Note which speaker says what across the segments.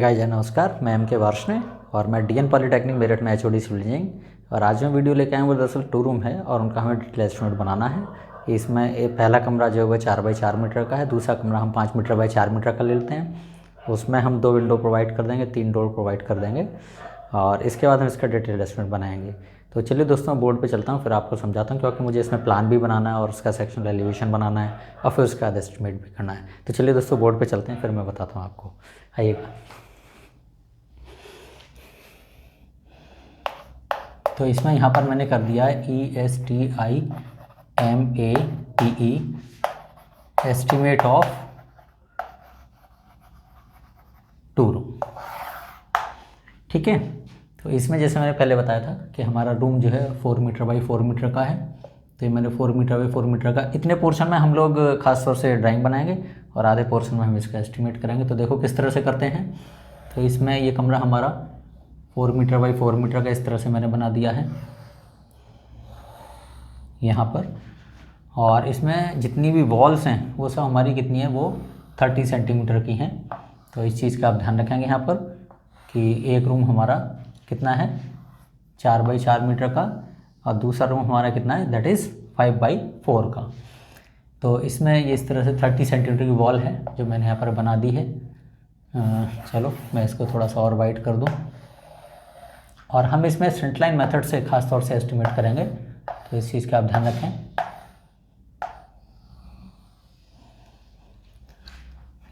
Speaker 1: Guys नमस्कार, मैं M के वार्ष्णेय और मैं डीएन पॉलीटेक्निक मेरठ में एचओडी सिविल इंजीनियरिंग। और आज मैं वीडियो लेके आया हूँ। वो दरअसल 2 रूम है और उनका हमें डिटेल एस्टीमेट बनाना है। इसमें एक पहला कमरा जो है वो 4 बाई 4 मीटर का है, दूसरा कमरा हम 5 मीटर बाई 4 मीटर का ले लेते हैं। उसमें हम 2 विंडो प्रोवाइड कर देंगे, 3 डोर प्रोवाइड कर देंगे और इसके बाद हम इसका डिटेल एस्टीमेट बनाएंगे। तो चलिए दोस्तों, बोर्ड पे चलता हूँ, फिर आपको समझाता हूँ, क्योंकि मुझे इसमें प्लान भी बनाना है और उसका सेक्शनल एलिवेशन बनाना है और फिर उसका एस्टीमेट भी करना है। तो चलिए दोस्तों, बोर्ड पे चलते हैं, फिर मैं बताता हूँ आपको। आइएगा। तो इसमें यहाँ पर मैंने कर दिया है ESTIMATE एस्टीमेट ऑफ 2 रूम। ठीक है। तो इसमें जैसे मैंने पहले बताया था कि हमारा रूम जो है 4 मीटर बाई 4 मीटर का है। तो ये मैंने 4 मीटर बाई 4 मीटर का, इतने पोर्शन में हम लोग खास तौर से ड्राइंग बनाएंगे और आधे पोर्शन में हम इसका एस्टीमेट करेंगे। तो देखो किस तरह से करते हैं। तो इसमें ये कमरा हमारा 4 मीटर बाई 4 मीटर का इस तरह से मैंने बना दिया है यहाँ पर। और इसमें जितनी भी वॉल्स हैं वो सब हमारी कितनी है, वो 30 सेंटीमीटर की हैं। तो इस चीज़ का आप ध्यान रखेंगे यहाँ पर कि एक रूम हमारा कितना है, 4 बाई 4 मीटर का, और दूसरा रूम हमारा कितना है, दैट इज़ 5 बाई 4 का। तो इसमें ये इस तरह से 30 सेंटीमीटर की वॉल है जो मैंने यहाँ पर बना दी है। चलो मैं इसको थोड़ा सा और वाइड कर दूँ। और हम इसमें स्ट्रेट लाइन मेथड से खास तौर से एस्टिमेट करेंगे, तो इस चीज़ का आप ध्यान रखें।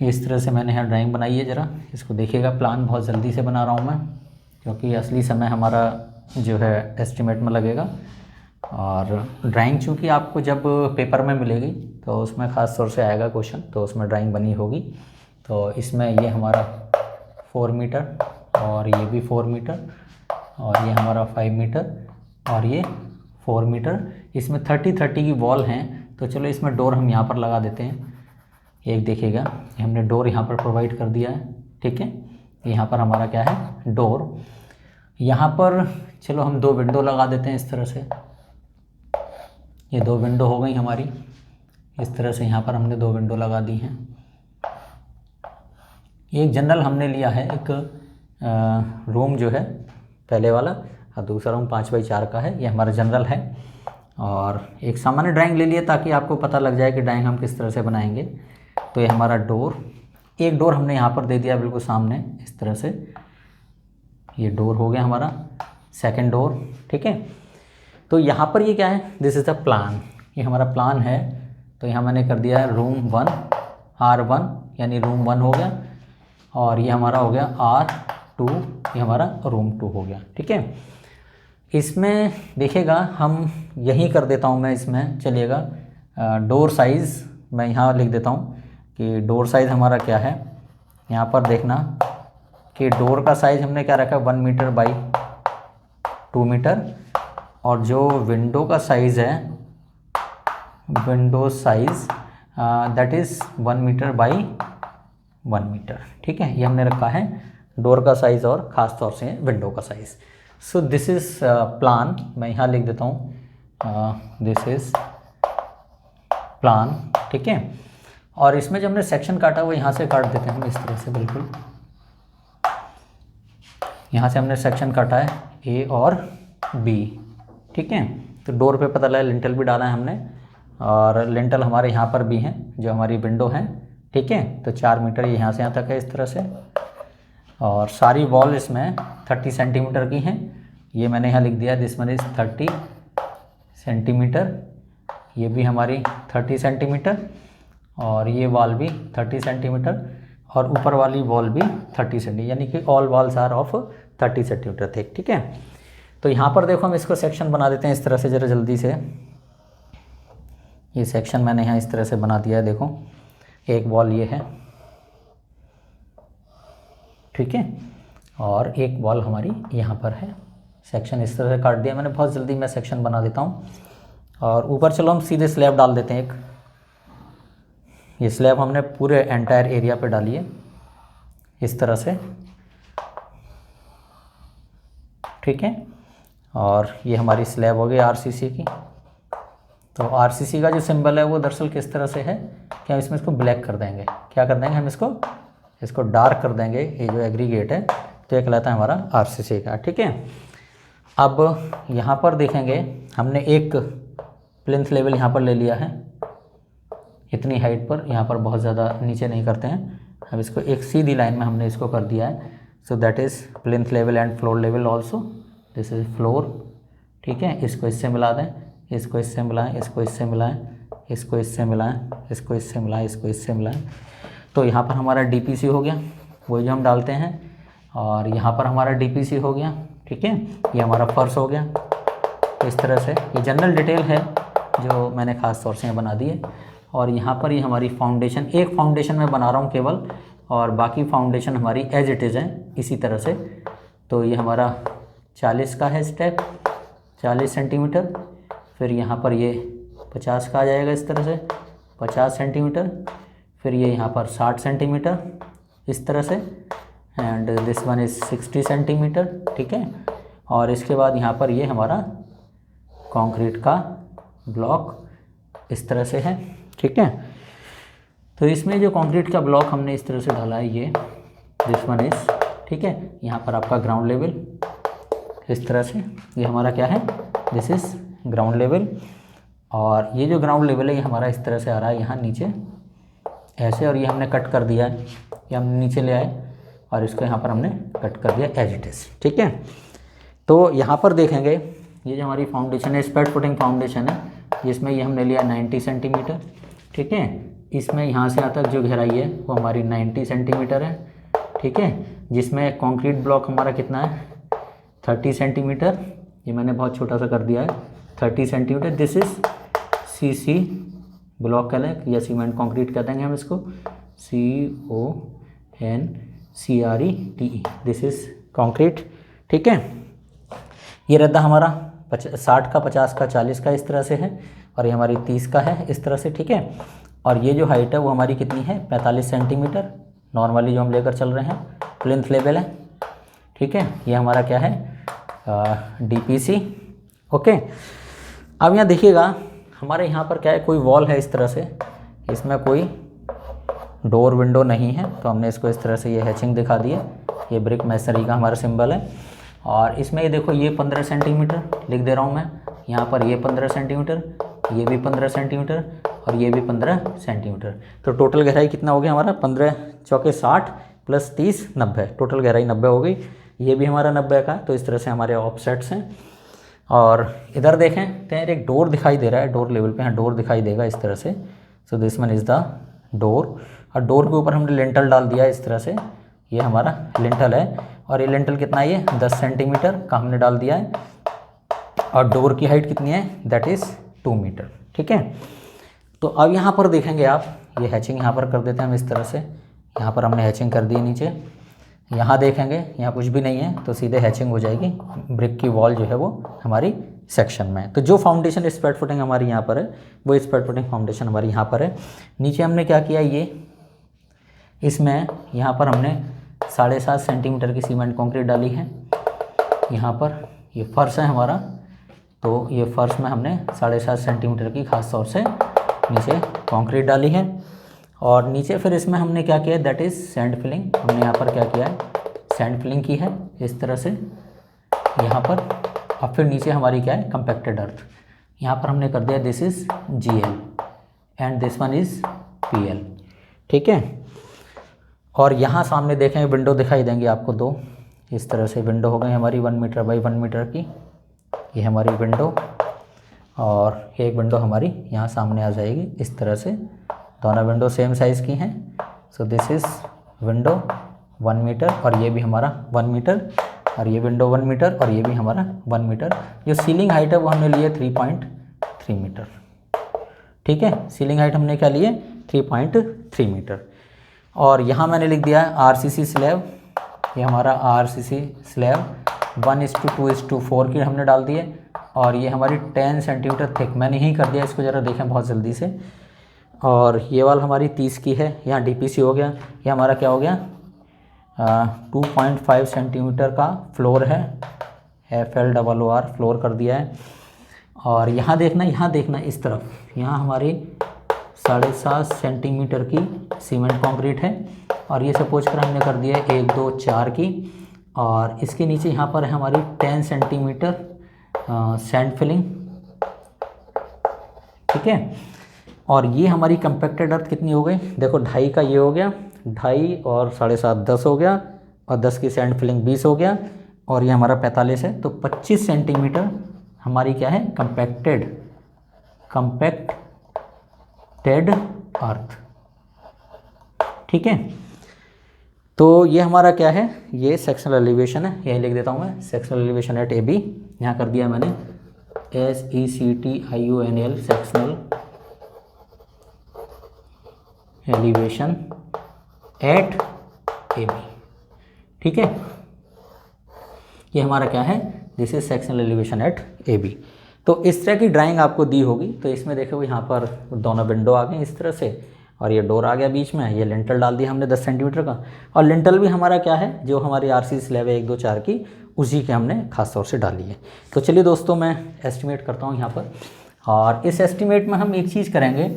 Speaker 1: इस तरह से मैंने यहाँ ड्राइंग बनाई है, ज़रा इसको देखिएगा। प्लान बहुत जल्दी से बना रहा हूँ मैं, क्योंकि असली समय हमारा जो है एस्टिमेट में लगेगा। और ड्राइंग चूँकि आपको जब पेपर में मिलेगी तो उसमें ख़ास तौर से आएगा क्वेश्चन, तो उसमें ड्राइंग बनी होगी। तो इसमें ये हमारा 4 मीटर और ये भी 4 मीटर और ये हमारा 5 मीटर और ये 4 मीटर। इसमें 30-30 की वॉल हैं। तो चलो इसमें डोर हम यहाँ पर लगा देते हैं। एक देखिएगा, हमने डोर यहाँ पर प्रोवाइड कर दिया है। ठीक है, यहाँ पर हमारा क्या है, डोर। यहाँ पर चलो हम 2 विंडो लगा देते हैं इस तरह से। ये 2 विंडो हो गई हमारी। इस तरह से यहाँ पर हमने 2 विंडो लगा दी हैं। एक जनरल हमने लिया है, एक रूम जो है पहले वाला, और दूसरा रूम 5 बाई 4 का है। ये हमारा जनरल है। और एक सामान्य ड्राइंग ले लिए ताकि आपको पता लग जाए कि ड्राइंग हम किस तरह से बनाएंगे। तो ये हमारा डोर, एक डोर हमने यहाँ पर दे दिया बिल्कुल सामने इस तरह से। ये डोर हो गया हमारा सेकंड डोर। ठीक है। तो यहाँ पर ये क्या है, दिस इज़ द प्लान। ये हमारा प्लान है। तो यहाँ मैंने कर दिया है रूम 1 R1, यानी रूम 1 हो गया। और ये हमारा हो गया R2, ये हमारा रूम 2 हो गया। ठीक है। इसमें देखिएगा, हम यहीं कर देता हूँ मैं इसमें, चलिएगा। डोर साइज़ मैं यहाँ लिख देता हूँ कि डोर साइज़ हमारा क्या है। यहाँ पर देखना कि डोर का साइज़ हमने क्या रखा है, 1 मीटर बाई 2 मीटर। और जो विंडो का साइज़ है, window size that is 1 metre by 1 metre. ठीक है, ये हमने रखा है डोर का साइज़ और ख़ास तौर से विंडो का size. So this is plan. मैं यहाँ लिख देता हूँ दिस इज़ प्लान। ठीक है। और इसमें जो हमने सेक्शन काटा वो यहाँ से काट देते हैं हम इस तरह से, बिल्कुल यहाँ से हमने सेक्शन काटा है A और B। ठीक है। तो डोर पे पता लगा लिंटल भी डाला है हमने, और लिंटल हमारे यहाँ पर भी हैं जो हमारी विंडो हैं। ठीक है। तो 4 मीटर ये यहाँ से यहाँ तक है इस तरह से। और सारी वॉल इसमें 30 सेंटीमीटर की हैं। ये मैंने यहाँ लिख दिया, दिस वन इज़ 30 सेंटीमीटर। ये भी हमारी 30 सेंटीमीटर और ये वॉल भी 30 सेंटीमीटर और ऊपर वाली वॉल भी 30 सेंटीमीटर, यानी कि all walls are of 30 centimetre thick. ठीक है। तो यहाँ पर देखो हम इसको सेक्शन बना देते हैं इस तरह से, ज़रा जल्दी से। ये सेक्शन मैंने यहाँ इस तरह से बना दिया है। देखो एक वॉल ये है, ठीक है, और एक वॉल हमारी यहाँ पर है। सेक्शन इस तरह से काट दिया मैंने, बहुत जल्दी मैं सेक्शन बना देता हूँ। और ऊपर चलो हम सीधे स्लैब डाल देते हैं एक। ये स्लैब हमने पूरे एंटायर एरिया पे डाली है इस तरह से। ठीक है। और ये हमारी स्लैब हो गई RCC की। तो RCC का जो सिंबल है वो दरअसल किस तरह से है कि हम इसको ब्लैक कर देंगे। क्या कर देंगे हम इसको, इसको डार्क कर देंगे, ये जो एग्रीगेट है, तो ये कहलाता है हमारा आरसीसी का। ठीक है, अब यहाँ पर देखेंगे हमने एक प्लिंथ लेवल यहाँ पर ले लिया है इतनी हाइट पर, यहाँ पर बहुत ज़्यादा नीचे नहीं करते हैं। अब इसको एक सीधी लाइन में हमने इसको कर दिया है। सो that is plinth level and floor level also, this is floor. ठीक है, इसको इससे मिला दें, इसको इससे मिलाएं, इसको इससे मिलाएं, इसको इससे मिलाएं, इसको इससे मिलाएं, इसको इससे मिलाएं। तो यहाँ पर हमारा डीपीसी हो गया, वही जो हम डालते हैं, और यहाँ पर हमारा डीपीसी हो गया। ठीक है, ये हमारा फर्श हो गया। तो इस तरह से ये जनरल डिटेल है जो मैंने ख़ास तौर से यहाँ बना दी है। और यहाँ पर ये हमारी फाउंडेशन, एक फाउंडेशन मैं बना रहा हूँ केवल, और बाकी फाउंडेशन हमारी एज इट इज़ है इसी तरह से। तो ये हमारा 40 का है स्टेप, 40 सेंटीमीटर। फिर यहाँ पर ये 50 का आ जाएगा इस तरह से, 50 सेंटीमीटर। फिर ये यहाँ पर 60 सेंटीमीटर इस तरह से, and this one is 60 centimetre. ठीक है, और इसके बाद यहाँ पर ये हमारा कंक्रीट का ब्लॉक इस तरह से है। ठीक है, तो इसमें जो कंक्रीट का ब्लॉक हमने इस तरह से डाला है, ये दिस वन इज़, ठीक है, यहाँ पर आपका ग्राउंड लेवल इस तरह से, ये हमारा क्या है, दिस इज़ ग्राउंड लेवल। और ये जो ग्राउंड लेवल है ये हमारा इस तरह से आ रहा है यहाँ नीचे ऐसे, और ये हमने कट कर दिया है, ये हमने नीचे ले आए और इसको यहाँ पर हमने कट कर दिया एज इट इज़। ठीक है, तो यहाँ पर देखेंगे ये जो हमारी फाउंडेशन है, स्पैड फुटिंग फाउंडेशन है, जिसमें ये हमने लिया 90 सेंटीमीटर। ठीक है, इसमें यहाँ से यहाँ तक जो गहराई है वो हमारी 90 सेंटीमीटर है। ठीक है, जिसमें कंक्रीट ब्लॉक हमारा कितना है, 30 सेंटीमीटर, ये मैंने बहुत छोटा सा कर दिया है, 30 centimetre. This is CC block कहलाए, या सीमेंट कंक्रीट कह देंगे हम इसको, CONCRETE, दिस इज़ कंक्रीट। ठीक है, ये रद्दा हमारा 60 का, 50 का, 40 का इस तरह से है, और ये हमारी 30 का है इस तरह से। ठीक है, और ये जो हाइट है वो हमारी कितनी है, 45 सेंटीमीटर, नॉर्मली जो हम लेकर चल रहे हैं, प्लिंथ लेवल है। ठीक है, ये हमारा क्या है, डीपीसी। ओके, अब यहाँ देखिएगा हमारे यहाँ पर क्या है, कोई वॉल है इस तरह से, इसमें कोई डोर विंडो नहीं है, तो हमने इसको इस तरह से ये हैचिंग दिखा दी है। ये ब्रिक मैसनरी का हमारा सिंबल है, और इसमें ये देखो ये 15 सेंटीमीटर लिख दे रहा हूँ मैं, यहाँ पर ये 15 सेंटीमीटर, ये भी 15 सेंटीमीटर, और ये भी 15 सेंटीमीटर। तो टोटल गहराई कितना हो गया हमारा, 15 चौके 60 प्लस 30 90, टोटल गहराई 90 हो गई। ये भी हमारा 90 का है। तो इस तरह से हमारे ऑफसेट्स हैं। और इधर देखें तो एक डोर दिखाई दे रहा है, डोर लेवल पे यहाँ डोर दिखाई देगा इस तरह से। So this one is the door, और डोर के ऊपर हमने लिंटल डाल दिया इस तरह से, ये हमारा लिंटल है। और ये लिंटल कितना है, ये 10 सेंटीमीटर का हमने डाल दिया है, और डोर की हाइट कितनी है, दैट इज़ 2 मीटर। ठीक है, तो अब यहाँ पर देखेंगे आप, ये हैचिंग यहाँ पर कर देते हैं हम इस तरह से, यहाँ पर हमने हैचिंग कर दी नीचे। यहाँ देखेंगे यहाँ कुछ भी नहीं है, तो सीधे हैचिंग हो जाएगी, ब्रिक की वॉल जो है वो हमारी सेक्शन में है। तो जो फाउंडेशन स्पैड फुटिंग हमारी यहाँ पर है, वो स्पैड फुटिंग फाउंडेशन हमारी यहाँ पर है। नीचे हमने क्या किया, ये इसमें यहाँ पर हमने 7.5 सेंटीमीटर की सीमेंट कंक्रीट डाली है। यहाँ पर ये फर्श है हमारा, तो ये फर्श में हमने 7.5 सेंटीमीटर की खास तौर से नीचे कंक्रीट डाली है। और नीचे फिर इसमें हमने क्या किया, दैट इज़ सैंड फिलिंग। हमने यहाँ पर क्या किया है, सैंड फिलिंग की है इस तरह से यहाँ पर। अब फिर नीचे हमारी क्या है, कंपैक्टेड अर्थ, यहाँ पर हमने कर दिया this is GL and this one is PL। ठीक है, और यहाँ सामने देखें विंडो दिखाई देंगी आपको 2 इस तरह से विंडो हो गई हमारी 1 मीटर बाई 1 मीटर की, ये हमारी विंडो, और एक विंडो हमारी यहाँ सामने आ जाएगी इस तरह से। दोनों विंडो सेम साइज़ की हैं। So this is window 1 metre, और ये भी हमारा 1 मीटर, और ये विंडो 1 मीटर, और ये भी हमारा 1 मीटर। जो सीलिंग हाइट है वो हमने लिए 3.3 मीटर। ठीक है, सीलिंग हाइट हमने क्या लिए, 3.3 मीटर। और यहाँ मैंने लिख दिया है RCC स्लैब, ये हमारा RCC स्लैब 1:2:4 की हमने डाल दी है, और ये हमारी 10 सेंटीमीटर थिक मैंने यही कर दिया, इसको ज़रा देखें बहुत जल्दी से। और ये वाल हमारी 30 की है, यहाँ DPC हो गया, ये हमारा क्या हो गया 2.5 सेंटीमीटर का फ्लोर है, FLOOR फ्लोर कर दिया है। और यहाँ देखना इस तरफ, यहाँ हमारी 7.5 सेंटीमीटर की सीमेंट कंक्रीट है, और ये सपोज कर हमने कर दिया 1 2 4 की, और इसके नीचे यहाँ पर है हमारी 10 सेंटीमीटर सैंड फिलिंग, ठीक है। और ये हमारी कंपैक्टेड अर्थ कितनी हो गई, देखो 2.5 का ये हो गया, 2.5 और 7.5 10 हो गया, और 10 की सैंड फिलिंग 20 हो गया, और ये हमारा 45 है, तो 25 सेंटीमीटर हमारी क्या है, कंपैक्टेड अर्थ, ठीक है। तो ये हमारा क्या है, ये सेक्शनल एलिवेशन है, यही लिख देता हूँ मैं, सेक्शनल एलिवेशन एट AB, यहाँ कर दिया मैंने SECTIONL, sectional elevation at AB, ठीक है। ये हमारा क्या है, this is sectional elevation at AB। तो इस तरह की ड्राइंग आपको दी होगी, तो इसमें देखो यहाँ पर दोनों विंडो आ गए इस तरह से, और ये डोर आ गया बीच में, ये लिंटल डाल दिया हमने 10 सेंटीमीटर का, और लिंटल भी हमारा क्या है, जो हमारी RC स्लैब है 1 2 4 की, उसी के हमने खास तौर से डाली है। तो चलिए दोस्तों, मैं एस्टिमेट करता हूँ यहाँ पर, और इस एस्टिमेट में हम एक चीज़ करेंगे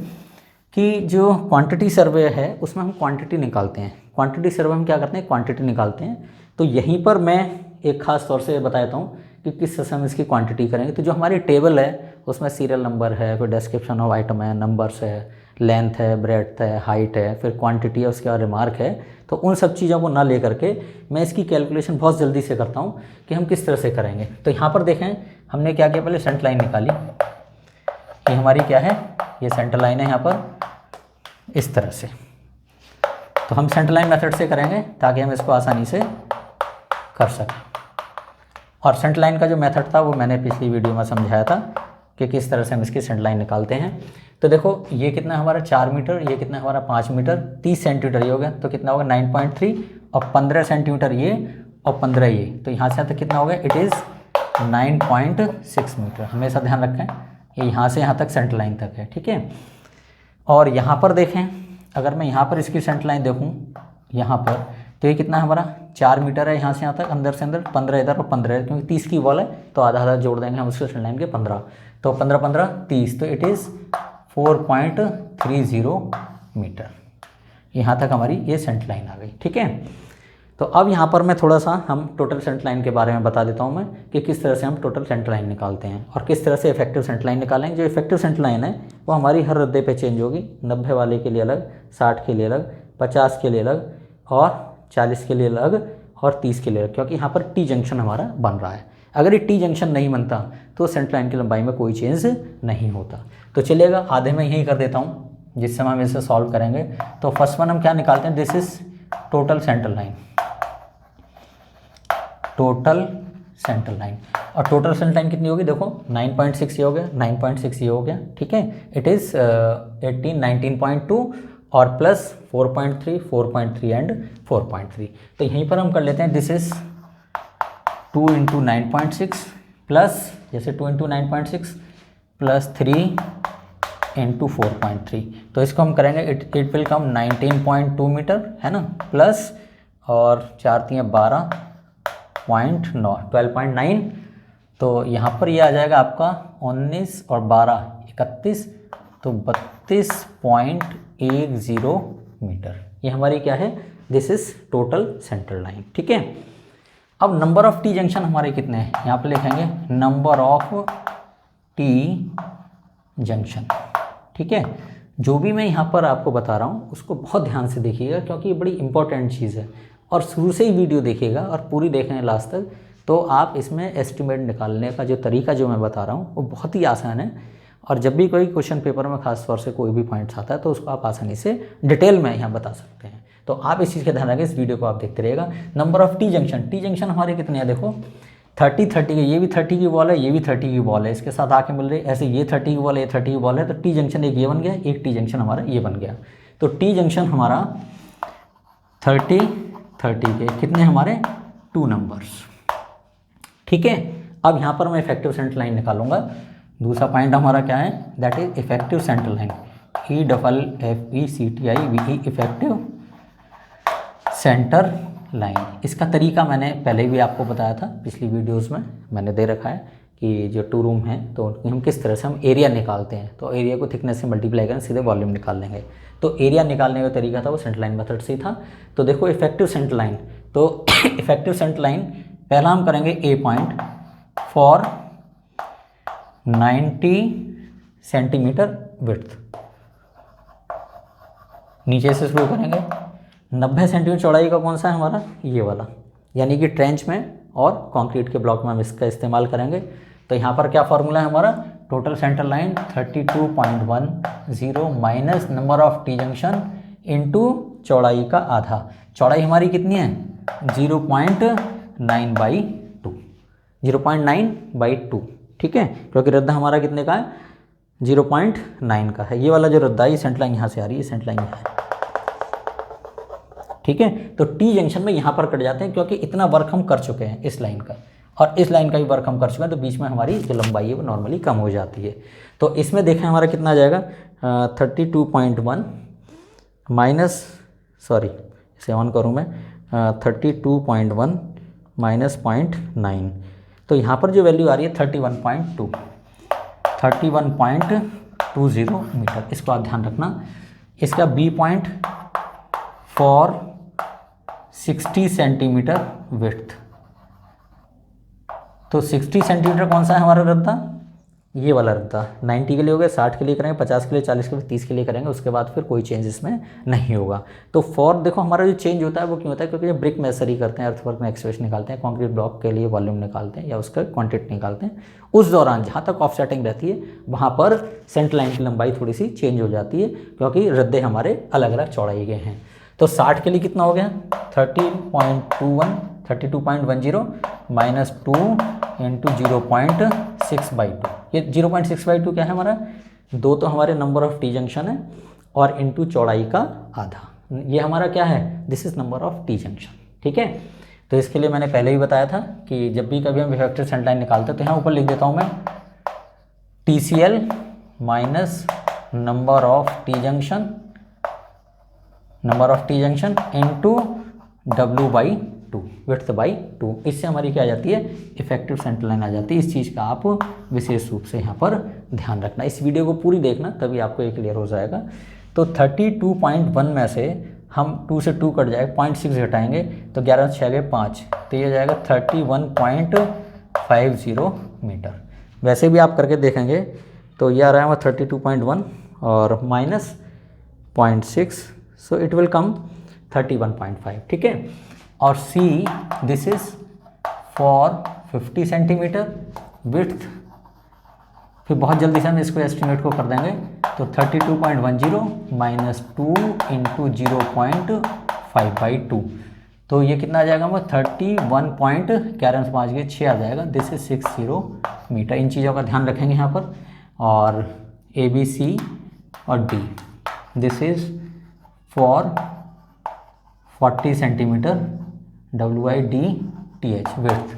Speaker 1: कि जो क्वांटिटी सर्वे है उसमें हम क्वांटिटी निकालते हैं। क्वांटिटी सर्वे में क्या करते हैं, क्वांटिटी निकालते हैं। तो यहीं पर मैं एक ख़ास तौर से बताता हूँ कि किस तरह से हम इसकी क्वांटिटी करेंगे। तो जो हमारी टेबल है उसमें सीरियल नंबर है, फिर डिस्क्रिप्शन ऑफ आइटम है, नंबर्स है, लेंथ है, ब्रेड्थ है, हाइट है, फिर क्वांटिटी है, उसके बाद रिमार्क है। तो उन सब चीज़ों को ना लेकर के मैं इसकी कैलकुलेशन बहुत जल्दी से करता हूँ कि हम किस तरह से करेंगे। तो यहाँ पर देखें हमने क्या किया, पहले सेंटर लाइन निकाली, ये हमारी क्या है, ये सेंटर लाइन है यहाँ पर इस तरह से। तो हम सेंटर लाइन मेथड से करेंगे ताकि हम इसको आसानी से कर सकें। और सेंटर लाइन का जो मेथड था वो मैंने पिछली वीडियो में समझाया था कि किस तरह से हम इसकी सेंटर लाइन निकालते हैं। तो देखो ये कितना हमारा 4 मीटर, ये कितना हमारा 5 मीटर, 30 सेंटीमीटर ये हो गया, तो कितना होगा 9.3, और 15 सेंटीमीटर ये, और 15 ये, तो यहाँ से यहाँ तक कितना हो गया, इट इज़ 9.6 मीटर। हमेशा ध्यान रखें ये यहाँ से यहाँ तक सेंटर लाइन तक है, ठीक है। और यहाँ पर देखें, अगर मैं यहाँ पर इसकी सेंटर लाइन देखूँ यहाँ पर, तो ये कितना हमारा 4 मीटर है, यहाँ से यहाँ तक अंदर से अंदर, 15 इधर और 15 है, क्योंकि 30 की वॉल है तो आधा आधा जोड़ देंगे हम उसके सेंटर लाइन के 15, तो 15 15 30, तो इट इज़ 4.30 मीटर। यहाँ तक हमारी ये सेंटर लाइन आ गई, ठीक है। तो अब यहाँ पर मैं थोड़ा सा हम टोटल सेंटर लाइन के बारे में बता देता हूँ मैं कि किस तरह से हम टोटल सेंटर लाइन निकालते हैं और किस तरह से इफेक्टिव सेंटर लाइन निकालेंगे। जो इफेक्टिव सेंटर लाइन है वो हमारी हर रद्दे पे चेंज होगी, 90 वाले के लिए अलग, 60 के लिए अलग, 50 के लिए अलग, और 40 के लिए अलग, और 30 के लिए अलग, क्योंकि यहाँ पर टी जंक्शन हमारा बन रहा है। अगर ये टी जंक्शन नहीं बनता तो सेंटर लाइन की लंबाई में कोई चेंज नहीं होता। तो चलिएगा आधे में यही कर देता हूँ जिस समय हम इसे सॉल्व करेंगे। तो फर्स्ट वन हम क्या निकालते हैं, this is total centre line, total centre line. और टोटल सेंटर लाइन कितनी होगी, देखो 9.6 ये हो गया, 9.6 ये हो गया, ठीक है। इट इज़ 18 19.2 और प्लस 4.3 4.3 एंड 4.3। तो यहीं पर हम कर लेते हैं, दिस इज 2 इंटू 9.6 प्लस, जैसे 2 इंटू 9.6 प्लस 3 इंटू 4.3, तो इसको हम करेंगे, इट विल कम 19.2 मीटर, है ना, प्लस और 4 3 12.9 12.9, तो यहाँ पर ये आ जाएगा आपका 19 और 12 31, तो 32.10 मीटर। ये हमारी क्या है, this is total centre line, ठीक है। अब नंबर ऑफ टी जंक्शन हमारे कितने हैं, यहाँ पे लिखेंगे नंबर ऑफ टी जंक्शन, ठीक है। जो भी मैं यहाँ पर आपको बता रहा हूँ उसको बहुत ध्यान से देखिएगा, क्योंकि ये बड़ी इंपॉर्टेंट चीज़ है, और शुरू से ही वीडियो देखिएगा और पूरी देखें लास्ट तक, तो आप इसमें एस्टिमेट निकालने का जो तरीका जो मैं बता रहा हूँ वो बहुत ही आसान है। और जब भी कोई क्वेश्चन पेपर में खास तौर से कोई भी पॉइंट्स आता है तो उसको आप आसानी से डिटेल में यहाँ बता सकते हैं। तो आप इस चीज़ का ध्यान रखें, इस वीडियो को आप देखते रहिएगा। Number of T junction, T junction हमारे कितने हैं, देखो 30 30 के, ये भी 30 की बॉल है, ये भी 30 की बॉल है, इसके साथ आके मिल रही है, ऐसे ये 30 की बॉल है, ये 30 की बॉल है, तो टी जंक्शन एक ये बन गया, एक टी जंक्शन हमारा ये बन गया। तो टी जंक्शन हमारा 30 30 के कितने हमारे 2 नंबर्स, ठीक है। अब यहाँ पर मैं इफेक्टिव सेंटर लाइन निकालूंगा। दूसरा पॉइंट हमारा क्या है, that is effective centre line, EFFECTIVE, effective centre line. इसका तरीका मैंने पहले भी आपको बताया था, पिछली वीडियोस में मैंने दे रखा है, कि जो 2 रूम हैं तो हम किस तरह से हम एरिया निकालते हैं। तो एरिया को थिकनेस से मल्टीप्लाई करें सीधे वॉल्यूम निकाल लेंगे। तो एरिया निकालने का तरीका था वो सेंटर लाइन मेथड से ही था। तो देखो इफेक्टिव सेंटर लाइन, तो इफेक्टिव सेंटर लाइन पहला हम करेंगे ए पॉइंट फॉर 90 सेंटीमीटर विड्थ, नीचे से शुरू करेंगे। 90 सेंटीमीटर चौड़ाई का कौन सा है हमारा, ये वाला, यानी कि ट्रेंच में और कंक्रीट के ब्लॉक में हम इसका इस्तेमाल करेंगे। तो यहाँ पर क्या फार्मूला है हमारा, total centre line 32.10 minus number of T junction into चौड़ाई का आधा। चौड़ाई हमारी कितनी है 0.9/2, 0.9/2, ठीक है, क्योंकि रद्दा हमारा कितने का है 0.9 का है। ये वाला जो रद्दा है ये सेंटर लाइन यहाँ से आ रही है, सेंटर लाइन यहाँ है, ठीक है। तो टी जंक्शन में यहाँ पर कट जाते हैं क्योंकि इतना वर्क हम कर चुके हैं इस लाइन का, और इस लाइन का भी वर्क हम कर चुके हैं, तो बीच में हमारी जो लंबाई है वो नॉर्मली कम हो जाती है। तो इसमें देखें हमारा कितना आ जाएगा 32.1 माइनस, सॉरी इसे ऑन करूँ मैं, 32.1 माइनस 0.9, तो यहाँ पर जो वैल्यू आ रही है 31.20 मीटर। इसको आप ध्यान रखना। इसका B point for 60 centimetre width, तो 60 सेंटीमीटर कौन सा है हमारा रद्दा, ये वाला रद्दा। 90 के लिए हो गया, 60 के लिए करेंगे, 50 के लिए, 40 के लिए, 30 के लिए करेंगे, उसके बाद फिर कोई चेंज इसमें नहीं होगा। तो फॉर देखो हमारा जो चेंज होता है वो क्यों होता है, क्योंकि जब ब्रिक मेसरी करते हैं, अर्थवर्क में एक्सप्रेशन निकालते हैं, कंक्रीट ब्लॉक के लिए वॉल्यूम निकालते हैं या उसका क्वांटिटी निकालते हैं, उस दौरान जहाँ तक ऑफसेटिंग रहती है वहाँ पर सेंटर लाइन की लंबाई थोड़ी सी चेंज हो जाती है, क्योंकि रद्दे हमारे अलग अलग चौड़ाई के हैं। तो 60 के लिए कितना हो गया 32.10 माइनस 2 इंटू 0.6/2। ये 0.6/2 क्या है हमारा, 2 तो हमारे नंबर ऑफ टी जंक्शन है और इंटू चौड़ाई का आधा, ये हमारा क्या है, this is number of T junction, ठीक है। तो इसके लिए मैंने पहले ही बताया था कि जब भी कभी हम इफेक्टिव सेंटर लाइन निकालते हैं तो यहाँ ऊपर लिख देता हूँ मैं TCL minus number of T junction into W/2, width by 2। इससे हमारी क्या आ जाती है, इफेक्टिव सेंटर लाइन आ जाती है। इस चीज़ का आप विशेष रूप से यहाँ पर ध्यान रखना। इस वीडियो को पूरी देखना तभी आपको ये क्लियर हो जाएगा। तो 32.1 में से हम 2 से 2 कट जाएगा, 0.6 घटाएंगे तो 11 6 गए 5, तो ये जाएगा 31.50 मीटर। वैसे भी आप करके देखेंगे तो ये आ रहा है हमारा 32.1 और minus 0.6, so it will come 31.5, ठीक है। और C this is for 50 centimetre width, फिर बहुत जल्दी से हम इसको एस्टिमेट को कर देंगे। तो 32.10 माइनस 2 इंटू 0.5/2, तो ये कितना आ जाएगा हमारा 31.6 आ जाएगा। This is 60 metre. इन चीज़ों का ध्यान रखेंगे यहाँ पर। और ABC और D this is for 40 centimetre WIDTH width.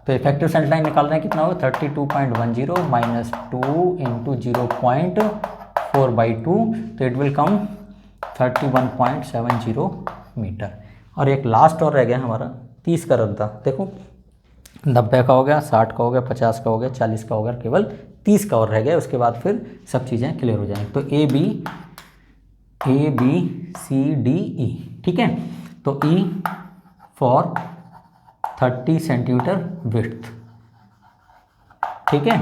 Speaker 1: तो इफेक्टिव सेंटर लाइन निकाल रहे हैं, कितना होगा 32.10 माइनस 2 इंटू 0.4/2, तो इट विल कम 31.70 मीटर। और एक लास्ट और रह गया हमारा 30 का रद्दा। देखो 90 का हो गया, 60 का हो गया, 50 का हो गया, 40 का हो गया, केवल 30 का और रह गया। उसके बाद फिर सब चीज़ें क्लियर हो जाएंगी। तो ABCDE, ठीक है। तो E फॉर 30 सेंटीमीटर विड्थ, ठीक है।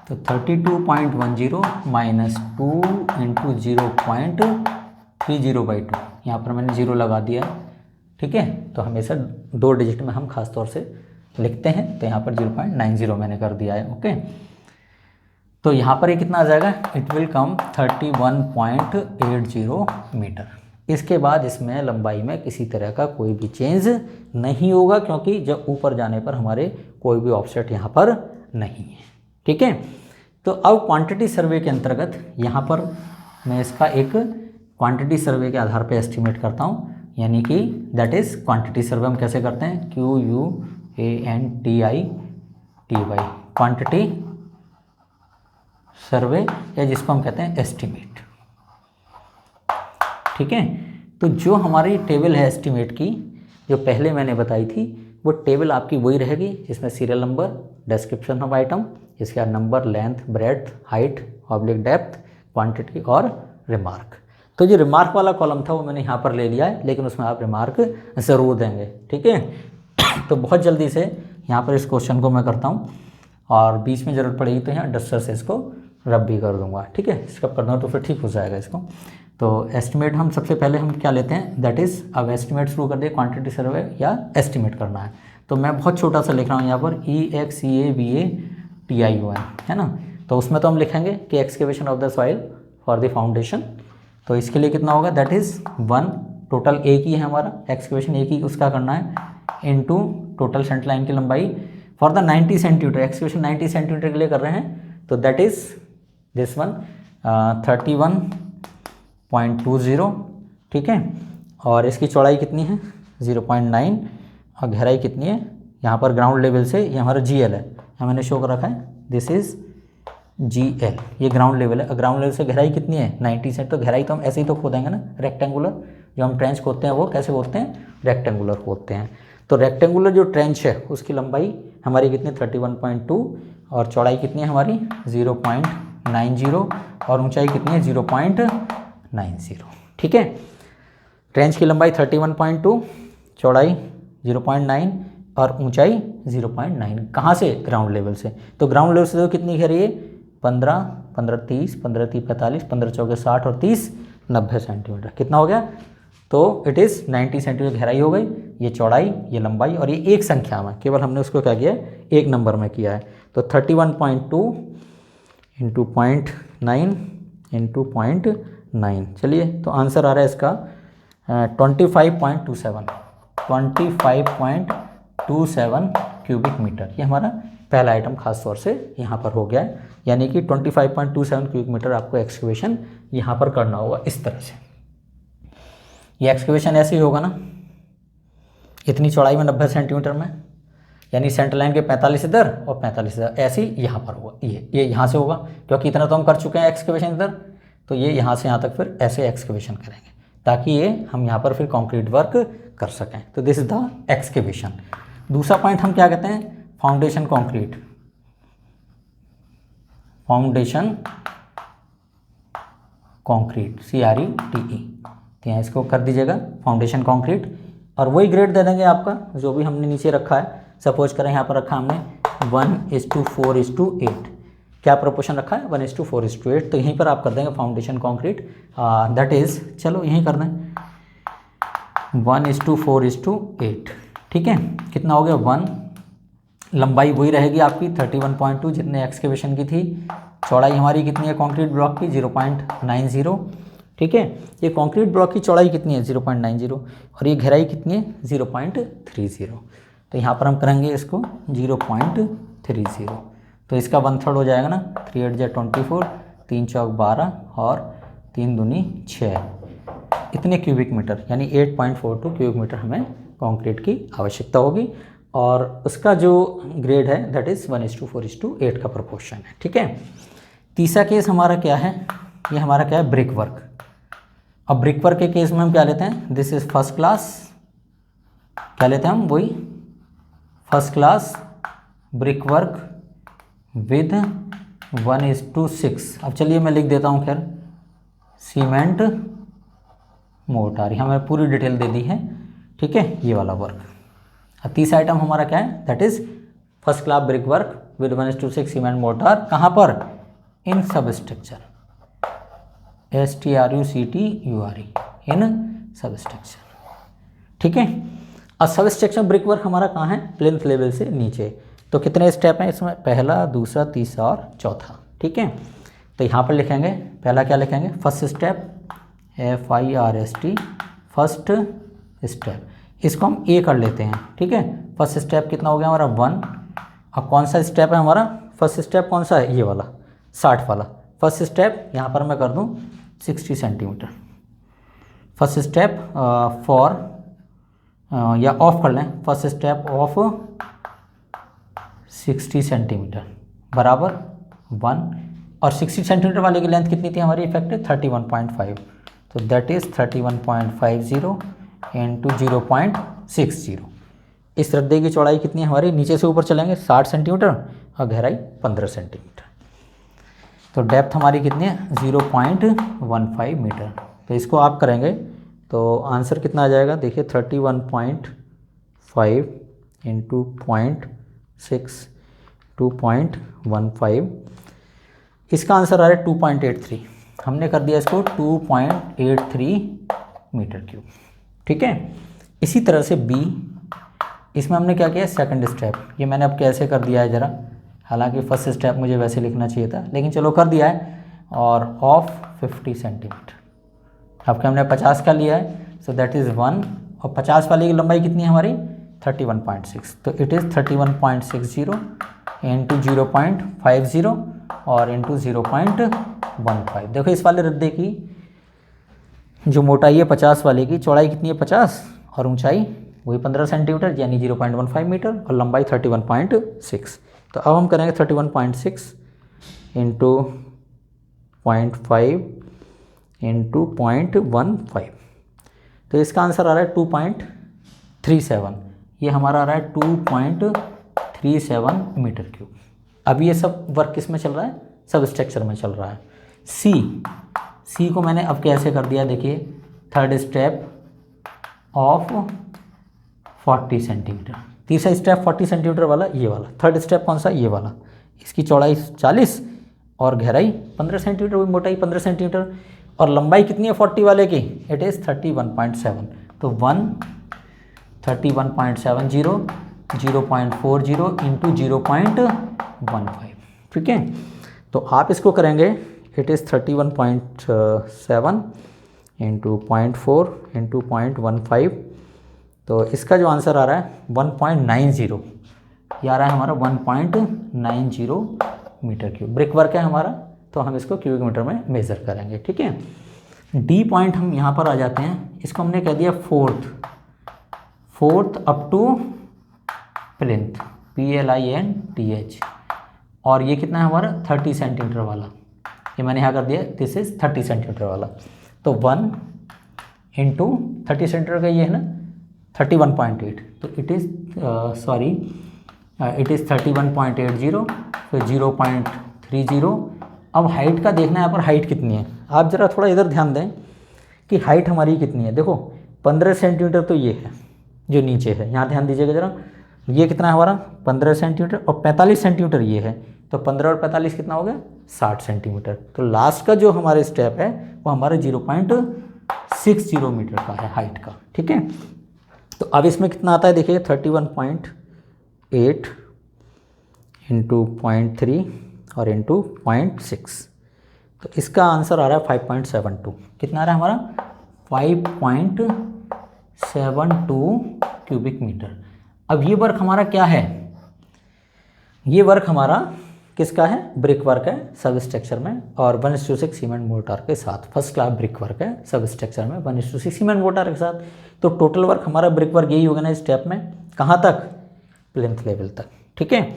Speaker 1: तो 32.10 माइनस 2 इंटू 0.30/2, यहाँ पर मैंने 0 लगा दिया, ठीक है। तो हमेशा 2 डिजिट में हम खास तौर से लिखते हैं, तो यहाँ पर 0.90 मैंने कर दिया है, ओके। तो यहाँ पर ये कितना आ जाएगा, इट विल कम 31.80 मीटर। इसके बाद इसमें लंबाई में किसी तरह का कोई भी चेंज नहीं होगा, क्योंकि जब ऊपर जाने पर हमारे कोई भी ऑफसेट यहाँ पर नहीं है, ठीक है। तो अब क्वांटिटी सर्वे के अंतर्गत यहाँ पर मैं इसका एक क्वांटिटी सर्वे के आधार पर एस्टिमेट करता हूँ, यानी कि दैट इज़ क्वांटिटी सर्वे हम कैसे करते हैं, QUANTITY, क्वांटिटी सर्वे, या जिसको हम कहते हैं एस्टिमेट, ठीक है। तो जो हमारी टेबल है एस्टिमेट की, जो पहले मैंने बताई थी, वो टेबल आपकी वही रहेगी जिसमें serial number, description of item, इसके बाद number, length, breadth, height, oblique depth, quantity और रिमार्क। तो जो रिमार्क वाला कॉलम था वो मैंने यहाँ पर ले लिया है, लेकिन उसमें आप रिमार्क ज़रूर देंगे, ठीक है। तो बहुत जल्दी से यहाँ पर इस क्वेश्चन को मैं करता हूँ और बीच में ज़रूरत पड़ेगी तो यहाँ डस्टर से इसको रब भी कर दूंगा, ठीक है। स्क्रब कर दूँगा तो फिर ठीक हो जाएगा इसको। तो एस्टिमेट हम सबसे पहले हम क्या लेते हैं, दैट इज़ अब एस्टिमेट शुरू कर दिए, क्वांटिटी सर्वे या एस्टिमेट करना है। तो मैं बहुत छोटा सा लिख रहा हूँ यहाँ पर EXCAVATION, है ना। तो उसमें तो हम लिखेंगे कि excavation of the soil for the foundation. तो इसके लिए कितना होगा, दैट इज़ 1, टोटल एक ही है हमारा, एक्सकेवेशन एक ही उसका करना है, इनटू टोटल सेंटर लाइन की लंबाई for the 90 centimetre, excavation 90 centimetre के लिए कर रहे हैं। तो दैट इज़ दिस वन 31.20, ठीक है। और इसकी चौड़ाई कितनी है 0.9 और गहराई कितनी है, यहाँ पर ग्राउंड लेवल से ये हमारा GL है, यहाँ मैंने शो कर रखा है, दिस इज़ GL, ये ग्राउंड लेवल है। ग्राउंड लेवल से गहराई कितनी है 90 सेंट, तो गहराई तो हम ऐसे ही तो खोदेंगे ना, रेक्टेंगुलर जो हम ट्रेंच खोदते हैं वो कैसे खोदते हैं, रेक्टेंगुलर खोदते हैं। तो रेक्टेंगुलर जो ट्रेंच है उसकी लंबाई हमारी कितनी 31.2 और चौड़ाई कितनी है हमारी 0.90 और ऊंचाई कितनी है 0.90, ठीक है। ट्रेंच की लंबाई 31.2, चौड़ाई 0.9 और ऊंचाई 0.9, कहाँ से, ग्राउंड लेवल से। तो ग्राउंड लेवल से तो कितनी घेरी है 15, 15, 30, 15, 30, 45, 15, 4, 60 और 30, 90 सेंटीमीटर, कितना हो गया। तो इट इज़ 90 सेंटीमीटर गहराई हो गई, ये चौड़ाई, ये लंबाई, और ये एक संख्या में, केवल हमने उसको क्या किया है, एक नंबर में किया है। तो 31.2 इंटू 0.9 इंटू 0.9, चलिए तो आंसर आ रहा है इसका 25.27 क्यूबिक मीटर। ये हमारा पहला आइटम खास तौर से यहाँ पर हो गया है, यानी कि 25.27 क्यूबिक मीटर आपको एक्सकेवेशन यहाँ पर करना होगा इस तरह से। ये एक्सकेवेशन ऐसे ही होगा ना, इतनी चौड़ाई में 90 सेंटीमीटर में, यानी सेंटर लाइन के 45 इधर और 45 इधर, ऐसे ही यहाँ पर होगा। ये यहाँ से होगा क्योंकि इतना तो हम कर चुके हैं एक्सकेवेशन इधर, तो ये यहाँ से यहाँ तक फिर ऐसे एक्सकेवेशन करेंगे ताकि ये हम यहाँ पर फिर कंक्रीट वर्क कर सकें। तो दिस इज द एक्सकेवेशन। दूसरा पॉइंट हम क्या कहते हैं, foundation concrete, foundation concrete CRETE, तो यहाँ इसको कर दीजिएगा फाउंडेशन कंक्रीट, और वही ग्रेड दे देंगे आपका जो भी हमने नीचे रखा है। सपोज करें यहाँ पर रखा हमने 1:4:8, क्या प्रोपोर्शन रखा है 1:4:8, तो यहीं पर आप कर देंगे फाउंडेशन कंक्रीट, दैट इज़, चलो यहीं कर दें 1:4:8, ठीक है। कितना हो गया 1, लंबाई वही रहेगी आपकी 31.2 जितने एक्सकेवेशन की थी, चौड़ाई हमारी कितनी है कंक्रीट ब्लॉक की 0.90, ठीक है। ये कंक्रीट ब्लॉक की चौड़ाई कितनी है 0.90 और ये गहराई कितनी है 0.30, तो यहाँ पर हम करेंगे इसको 0.30, तो इसका 1/3 हो जाएगा ना, 3 8 24, 3 चौक 12 और 3 दूनी 6, इतने क्यूबिक मीटर, यानी 8.42 क्यूबिक मीटर हमें कंक्रीट की आवश्यकता होगी, और उसका जो ग्रेड है दैट इज़ 1:4:8 का प्रोपोर्शन है, ठीक है। तीसरा केस हमारा क्या है, ये हमारा क्या है ब्रिक वर्क। अब ब्रिक वर्क के केस में हम क्या लेते हैं, दिस इज़ फर्स्ट क्लास, क्या लेते हैं हम, वही first class brick work with 1:6। अब चलिए मैं लिख देता हूँ, खैर सीमेंट मोर्टार, यहाँ मैंने पूरी डिटेल दे दी है, ठीक है, ये वाला वर्क। अब तीसरा आइटम हमारा क्या है, that is first class brick work with 1:6 cement mortar, कहाँ पर, इन सब स्ट्रक्चर, STRUCTURE, इन सब स्ट्रक्चर, ठीक है। अब सब स्ट्रक्चर ब्रिक वर्क हमारा कहाँ है, प्लिंथ लेवल से नीचे। तो कितने स्टेप हैं इसमें, पहला, दूसरा, तीसरा और चौथा, ठीक है। तो यहाँ पर लिखेंगे, पहला क्या लिखेंगे, first step FIRST, first step, इसको हम A कर लेते हैं, ठीक है। फर्स्ट स्टेप कितना हो गया हमारा 1, अब कौन सा स्टेप है हमारा, फर्स्ट स्टेप कौन सा है, ये वाला 60 वाला। फर्स्ट स्टेप यहाँ पर मैं कर दूँ 60 सेंटीमीटर, फर्स्ट स्टेप फॉर, या ऑफ कर लें, फर्स्ट स्टेप ऑफ 60 सेंटीमीटर बराबर 1, और 60 सेंटीमीटर वाले की लेंथ कितनी थी हमारी इफेक्टिव 31.5, तो दैट इज़ 31.50 इंटू 0.60, इस रद्दे की चौड़ाई कितनी है हमारी, नीचे से ऊपर चलेंगे 60 सेंटीमीटर और गहराई 15 सेंटीमीटर। तो डेप्थ हमारी कितनी है 0.15 मीटर। तो इसको आप करेंगे तो आंसर कितना आ जाएगा, देखिए 31.5 इंटू 0.6 2.15, इसका आंसर आ रहा है 2.83। हमने कर दिया इसको 2.83 मीटर क्यूब। ठीक है, इसी तरह से बी, इसमें हमने क्या किया सेकंड स्टेप, ये मैंने अब कैसे कर दिया है ज़रा, हालांकि फर्स्ट स्टेप मुझे वैसे लिखना चाहिए था लेकिन चलो कर दिया है। और ऑफ 50 सेंटीमीटर, अब हमने 50 का लिया है, सो दैट इज़ 1, और 50 वाली की लंबाई कितनी है हमारी 31.6, तो इट इज़ 31.60 इंटू 0.50 और इंटू 0.15। देखो इस वाले रद्दे की जो मोटाई है 50 वाले की, चौड़ाई कितनी है 50 और ऊंचाई वही 15 सेंटीमीटर यानी 0.15 मीटर और लंबाई 31.6। तो अब हम करेंगे 31.6 इंटू 0.5 इंटू 0.15, तो इसका आंसर आ रहा है 2.37। ये हमारा आ रहा है 2.37 मीटर क्यूब। अब ये सब वर्क किस में चल रहा है, सब स्ट्रक्चर में चल रहा है। सी को मैंने अब कैसे कर दिया, देखिए थर्ड स्टेप ऑफ 40 सेंटीमीटर, तीसरा स्टेप 40 सेंटीमीटर वाला ये वाला, थर्ड स्टेप कौन सा ये वाला, इसकी चौड़ाई 40 और गहराई 15 सेंटीमीटर, वही मोटाई 15 सेंटीमीटर और लंबाई कितनी है 40 वाले की, इट इज़ 31.7। तो 31.70 0.40 इंटू 0.15। ठीक है, तो आप इसको करेंगे, इट इज़ 31.7 इंटू 0.4 इंटू 0.15, तो इसका जो आंसर आ रहा है 1.90, ये आ रहा है हमारा 1.90 मीटर क्यूब। ब्रिक वर्क है हमारा, तो हम इसको क्यूबिक मीटर में मेज़र करेंगे। ठीक है, डी पॉइंट हम यहाँ पर आ जाते हैं, इसको हमने कह दिया fourth up to plinth, PLINTH, और ये कितना है हमारा 30 सेंटीमीटर वाला, ये मैंने यहाँ कर दिया, दिस इज 30 सेंटीमीटर वाला। तो 1 इंटू 30 सेंटीमीटर का ये है ना 31.8, तो इट इज़ इट इज़ 31.80, फिर 0.30। अब हाइट का देखना है, यहाँ पर हाइट कितनी है, आप ज़रा थोड़ा इधर ध्यान दें कि हाइट हमारी कितनी है। देखो 15 सेंटीमीटर तो ये है जो नीचे है, यहाँ ध्यान दीजिएगा ज़रा, ये कितना है हमारा 15 सेंटीमीटर और 45 सेंटीमीटर ये है, तो 15 और 45 कितना हो गया 60 सेंटीमीटर। तो लास्ट का जो हमारे स्टेप है वो हमारे 0.60 मीटर का है हाइट का। ठीक है, तो अब इसमें कितना आता है देखिए 31.8 इंटू 0.3 और इंटू 0.6, तो इसका आंसर आ रहा है 5.72। कितना आ रहा है हमारा 5.72 क्यूबिक मीटर। अब ये वर्क हमारा क्या है, ये वर्क हमारा किसका है, ब्रिक वर्क है सब स्ट्रक्चर में, और 1:6 सीमेंट मोर्टार के साथ, फर्स्ट क्लास ब्रिक वर्क है सब स्ट्रक्चर में 1:6 सीमेंट मोर्टार के साथ। तो टोटल वर्क हमारा ब्रिक वर्क यही होगा ना स्टेप में, कहाँ तक, प्लिंथ लेवल तक। ठीक है,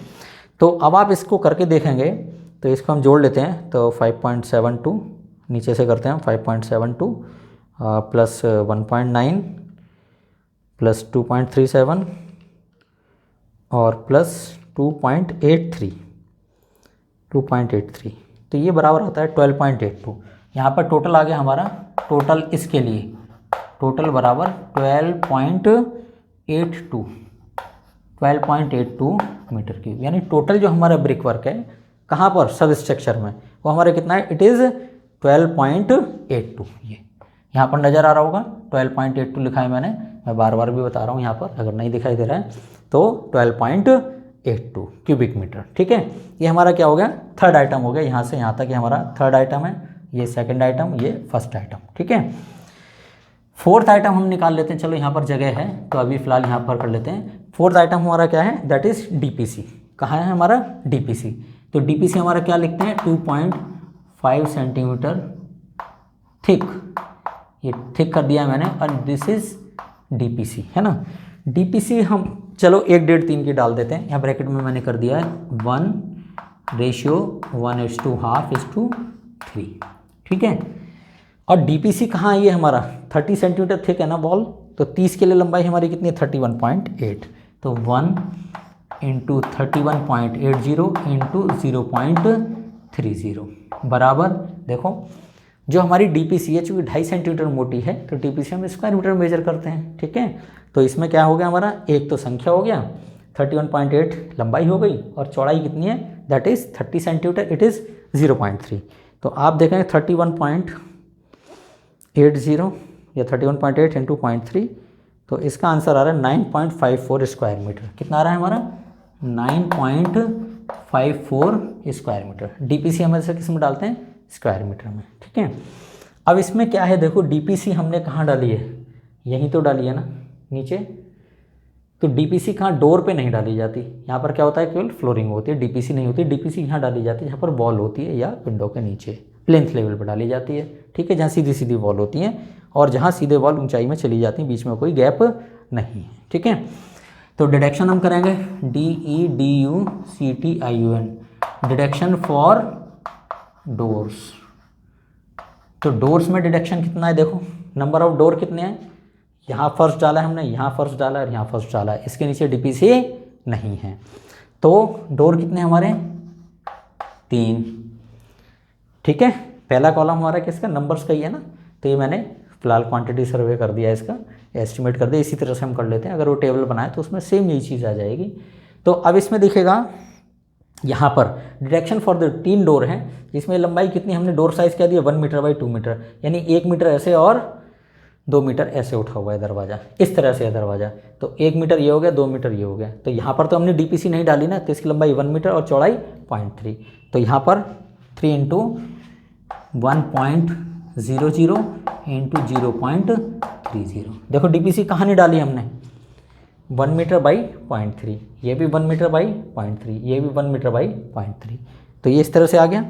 Speaker 1: तो अब आप इसको करके देखेंगे, तो इसको हम जोड़ लेते हैं, तो 5.72 नीचे से करते हैं 5.72 प्लस 1.9 प्लस 2.37 और प्लस 2.83, तो ये बराबर आता है 12.82। यहाँ पर टोटल आ गया हमारा, टोटल इसके लिए टोटल बराबर 12.82 मीटर क्यूब, यानी टोटल जो हमारा ब्रिक वर्क है कहाँ पर, सब स्ट्रक्चर में, वो हमारे कितना है, इट इज़ 12.82। ये यहाँ पर नज़र आ रहा होगा 12.82 लिखा है मैंने, मैं बार बार भी बता रहा हूँ यहाँ पर, अगर नहीं दिखाई दे रहा है तो 12.82 क्यूबिक मीटर। ठीक है, ये हमारा क्या हो गया, थर्ड आइटम हो गया, यहाँ से यहाँ तक ये हमारा थर्ड आइटम है, ये सेकंड आइटम, ये फर्स्ट आइटम। ठीक है, फोर्थ आइटम हम निकाल लेते हैं, चलो यहाँ पर जगह है तो अभी फ़िलहाल यहाँ पर कर लेते हैं। फोर्थ आइटम हमारा क्या है, दैट इज़ DPC। कहाँ है हमारा DPC, तो DPC हमारा क्या लिखते हैं 2.5 सेंटीमीटर थिक, ये थिक कर दिया मैंने, और दिस इज़ DPC है ना। DPC हम चलो 1.5-3 की डाल देते हैं, यहाँ ब्रैकेट में मैंने कर दिया है 1:1:2.5:3। ठीक है, और DPC कहाँ है, ये हमारा 30 सेंटीमीटर थिक है ना बॉल, तो 30 के लिए लंबाई हमारी कितनी है 31.8, तो 1 इंटू 31.80 इंटू 0.30 बराबर, देखो जो हमारी डीपीसी है चूँकि 2.5 सेंटीमीटर मोटी है तो डीपीसी हम स्क्वायर मीटर मेजर करते हैं, ठीक है। तो इसमें क्या हो गया हमारा, एक तो संख्या हो गया, 31.8 लंबाई हो गई और चौड़ाई कितनी है, that is 30 centimetre, it is 0.3। तो आप देखेंगे 31.80 या 31.8 इंटू 0.3, तो इसका आंसर आ रहा है 9.54 स्क्वायर मीटर। कितना आ रहा है हमारा, 9.54 स्क्वायर मीटर। डीपीसी हम ऐसे किस में डालते हैं, स्क्वायर मीटर में, ठीक है। अब इसमें क्या है, देखो डीपीसी हमने कहाँ डाली है, यहीं तो डाली है ना नीचे। तो डीपीसी कहाँ, डोर पे नहीं डाली जाती, यहाँ पर क्या होता है केवल फ्लोरिंग होती है, डीपीसी नहीं होती। डीपीसी यहाँ डाली जाती है जहाँ पर वॉल होती है या विंडो के नीचे प्लेन्थ लेवल पर डाली जाती है, ठीक है, जहाँ सीधी सीधी वॉल होती हैं और जहाँ सीधे वॉल ऊंचाई में चली जाती हैं, बीच में कोई गैप नहीं है, ठीक है। तो डिडक्शन हम करेंगे DEDUCTION, डिडक्शन फॉर डोर्स। तो डोर्स में डिडक्शन कितना है, देखो नंबर ऑफ डोर कितने हैं, यहाँ फर्स्ट डाला है हमने, यहाँ फर्स्ट डाला है और यहाँ फर्स्ट डाला है, इसके नीचे डीपीसी नहीं है। तो डोर कितने हमारे, 3, ठीक है। पहला कॉलम हमारा किसका, नंबर्स का ही है ना, तो ये मैंने फिलहाल क्वांटिटी सर्वे कर दिया, इसका एस्टिमेट कर दिया। इसी तरह से हम कर लेते हैं, अगर वो टेबल बनाए तो उसमें सेम यही चीज़ आ जाएगी। तो अब इसमें दिखेगा यहाँ पर डिडक्शन फॉर द 3 डोर हैं, जिसमें लंबाई कितनी हमने डोर साइज़ क्या दिया, 1 मीटर बाई 2 मीटर, यानी 1 मीटर ऐसे और 2 मीटर ऐसे उठा हुआ है दरवाज़ा, इस तरह से है दरवाज़ा। तो 1 मीटर ये हो गया, 2 मीटर ये हो गया। तो यहाँ पर तो हमने डीपीसी नहीं डाली ना, तो इसकी लंबाई 1 मीटर और चौड़ाई 0.3। तो यहाँ पर 3 इंटू 1.00 इंटू 0.30। देखो डीपीसी कहाँ नहीं डाली हमने, 1 मीटर बाई 0.3, ये भी 1 मीटर बाई 0.3, ये भी 1 मीटर बाई 0.3। तो ये इस तरह से आ गया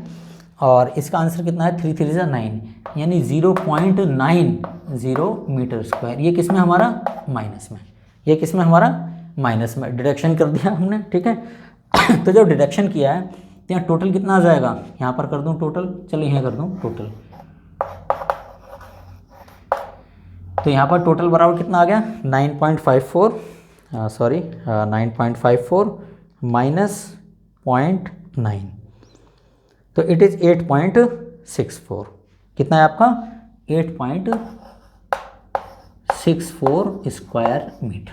Speaker 1: और इसका आंसर कितना है, 3 3 जा 9, यानी 0.90 मीटर स्क्वायर। ये किस में हमारा, माइनस में, ये किस में हमारा, माइनस में। डिडक्शन कर दिया हमने, ठीक है। तो जब डिडक्शन किया है तो यहाँ टोटल कितना आ जाएगा, यहाँ पर कर दूँ टोटल, चलो यहाँ कर दूँ टोटल। तो यहाँ पर टोटल बराबर कितना आ गया, 9.54 माइनस 0.9, तो इट इज़ 8.64। कितना है आपका, 8.64 स्क्वायर मीटर,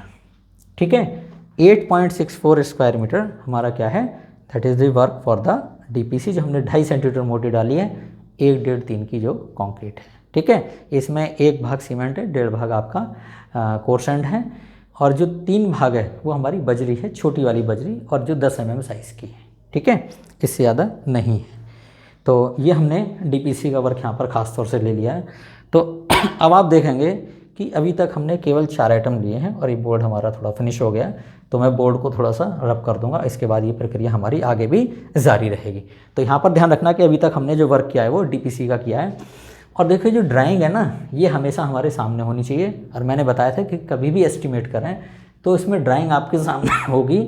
Speaker 1: ठीक है। 8.64 स्क्वायर मीटर हमारा क्या है, that is the work for the DPC, जो हमने 2.5 सेंटीमीटर मोटी डाली है, 1 1.5 3 की जो कंक्रीट है, ठीक है। इसमें 1 भाग सीमेंट है, 1.5 भाग आपका कोरसेंट है, और जो 3 भाग है वो हमारी बजरी है, छोटी वाली बजरी, और जो 10 mm साइज़ की है, ठीक है, इससे ज़्यादा नहीं है। तो ये हमने डीपीसी का वर्क यहाँ पर ख़ास तौर से ले लिया है। तो अब आप देखेंगे कि अभी तक हमने केवल 4 आइटम लिए हैं और ये बोर्ड हमारा थोड़ा फिनिश हो गया, तो मैं बोर्ड को थोड़ा सा रब कर दूंगा, इसके बाद ये प्रक्रिया हमारी आगे भी जारी रहेगी। तो यहाँ पर ध्यान रखना कि अभी तक हमने जो वर्क किया है वो डीपीसी का किया है। और देखिए जो ड्राइंग है ना, ये हमेशा हमारे सामने होनी चाहिए, और मैंने बताया था कि कभी भी एस्टिमेट करें तो इसमें ड्राइंग आपके सामने होगी,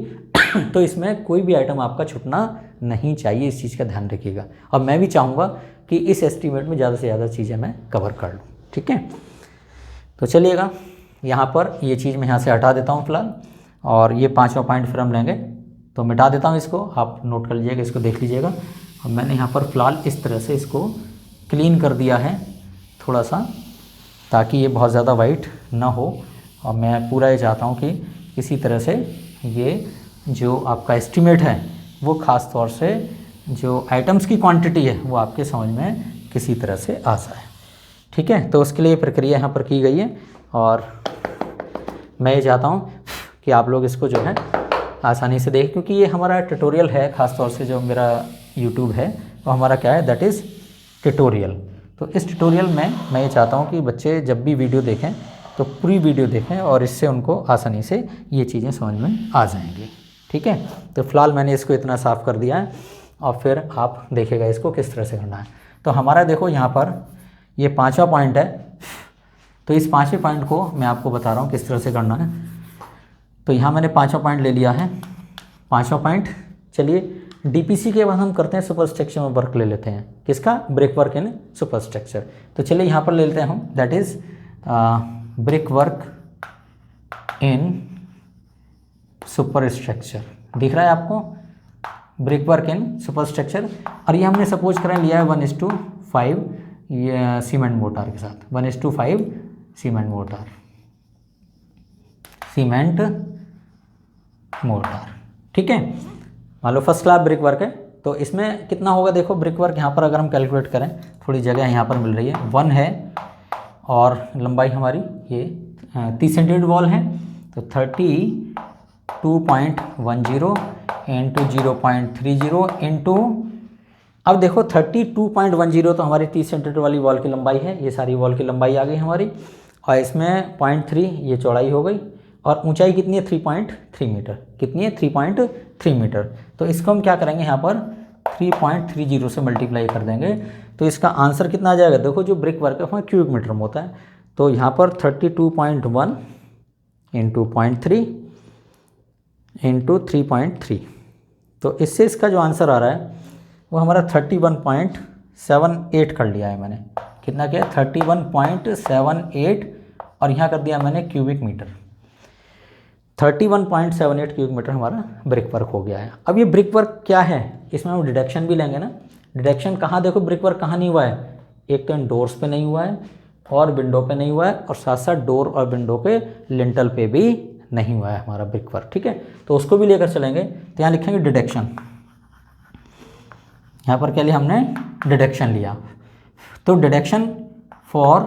Speaker 1: तो इसमें कोई भी आइटम आपका छूटना नहीं चाहिए, इस चीज़ का ध्यान रखिएगा। और मैं भी चाहूँगा कि इस एस्टिमेट में ज़्यादा से ज़्यादा चीज़ें मैं कवर कर लूँ, ठीक है। तो चलिएगा, यहाँ पर ये चीज़ मैं यहाँ से हटा देता हूँ फिलहाल, और ये 5वां पॉइंट फिर हम लेंगे, तो मिटा देता हूँ इसको, आप नोट कर लीजिएगा, इसको देख लीजिएगा। और मैंने यहाँ पर फिलहाल इस तरह से इसको क्लीन कर दिया है थोड़ा सा, ताकि ये बहुत ज़्यादा वाइट ना हो। और मैं पूरा ये चाहता हूँ कि किसी तरह से ये जो आपका एस्टिमेट है वो ख़ास तौर से जो आइटम्स की क्वांटिटी है वो आपके समझ में किसी तरह से आ जाए, ठीक है। तो उसके लिए प्रक्रिया यहाँ पर की गई है, और मैं ये चाहता हूँ कि आप लोग इसको जो है आसानी से देखें, क्योंकि ये हमारा ट्यूटोरियल है, ख़ास तौर से जो मेरा यूट्यूब है वो हमारा क्या है, दैट इज़ ट्यूटोरियल। तो इस ट्यूटोरियल में मैं ये चाहता हूँ कि बच्चे जब भी वीडियो देखें तो पूरी वीडियो देखें, और इससे उनको आसानी से ये चीज़ें समझ में आ जाएंगी, ठीक है। तो फिलहाल मैंने इसको इतना साफ़ कर दिया है, और फिर आप देखिएगा इसको किस तरह से करना है। तो हमारा देखो यहाँ पर ये 5वां पॉइंट है, तो इस 5वें पॉइंट को मैं आपको बता रहा हूँ किस तरह से करना है। तो यहाँ मैंने 5वां पॉइंट ले लिया है। 5वां पॉइंट, चलिए डीपीसी के बाद हम करते हैं सुपर स्ट्रक्चर में वर्क ले लेते हैं, किसका, brick work in super structure. तो चलिए यहाँ पर ले लेते हैं हम, that is brick work in super structure, दिख रहा है आपको, brick work in super structure. और ये हमने सपोज करें लिया है 1:5 ये सीमेंट मोटार के साथ, 1:5 सीमेंट मोटार, सीमेंट मोटार, ठीक है। मान लो फर्स्ट क्लास ब्रिक वर्क है, तो इसमें कितना होगा देखो, ब्रिक वर्क यहाँ पर अगर हम कैलकुलेट करें, थोड़ी जगह यहाँ पर मिल रही है, 1 है और लंबाई हमारी ये 30 सेंटीमीटर वॉल है, तो 32.10 इंटू 0.30 इंटू, अब देखो 32.10 तो हमारी 30 सेंटीमीटर वाली वॉल की लंबाई है, ये सारी वॉल की लंबाई आ गई हमारी, और इसमें 0.3 ये चौड़ाई हो गई, और ऊंचाई कितनी है 3.3 मीटर, कितनी है 3.3 मीटर। तो इसको हम क्या करेंगे यहाँ पर 3.30 से मल्टीप्लाई कर देंगे, तो इसका आंसर कितना आ जाएगा, देखो जो ब्रिक वर्क है वहाँ क्यूबिक मीटर में होता है, तो यहाँ पर 32.1 इंटू 0.3 इंटू 3.3, तो इससे इसका जो आंसर आ रहा है वो हमारा 31.78 कर लिया है मैंने, कितना किया 31.78, और यहाँ कर दिया मैंने क्यूबिक मीटर, 31.78 क्यूबिक मीटर हमारा ब्रिक वर्क हो गया है। अब ये ब्रिक वर्क क्या है, इसमें हम डिडक्शन भी लेंगे ना, डिडक्शन कहाँ, देखो ब्रिक वर्क कहाँ नहीं हुआ है, एक तो इन डोर्स पे नहीं हुआ है और विंडो पे नहीं हुआ है, और साथ साथ डोर और विंडो के लिंटल पे भी नहीं हुआ है हमारा ब्रिक वर्क, ठीक है। तो उसको भी लेकर चलेंगे, तो यहाँ लिखेंगे डिडक्शन, यहाँ पर क्या लिया हमने, डिडक्शन लिया, तो डिडक्शन फॉर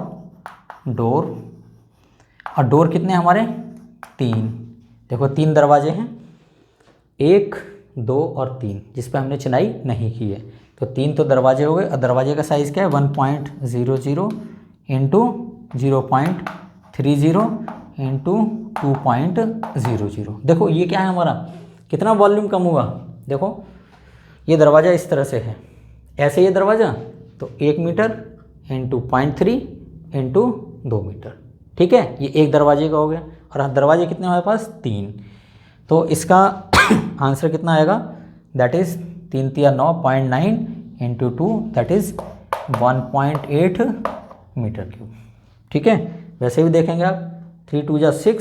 Speaker 1: डोर, और डोर कितने हमारे 3, देखो 3 दरवाजे हैं, 1, 2 और 3, जिस पर हमने चिनाई नहीं की है, तो 3 तो दरवाजे हो गए, और दरवाजे का साइज़ क्या है 1.00 इंटू 0.30 इंटू 2.00। देखो ये क्या है हमारा, कितना वॉल्यूम कम हुआ, देखो ये दरवाज़ा इस तरह से है, ऐसे ये दरवाज़ा, तो 1 मीटर इंटू 0.3 इंटू 2 मीटर, ठीक है, ये एक दरवाजे का हो गया, और दरवाजे कितने हमारे पास 3, तो इसका आंसर कितना आएगा, that is 3 × 9 0.9 into 2 that is 1.8 metre cube, ठीक है। वैसे भी देखेंगे आप, 3 × 2 = 6,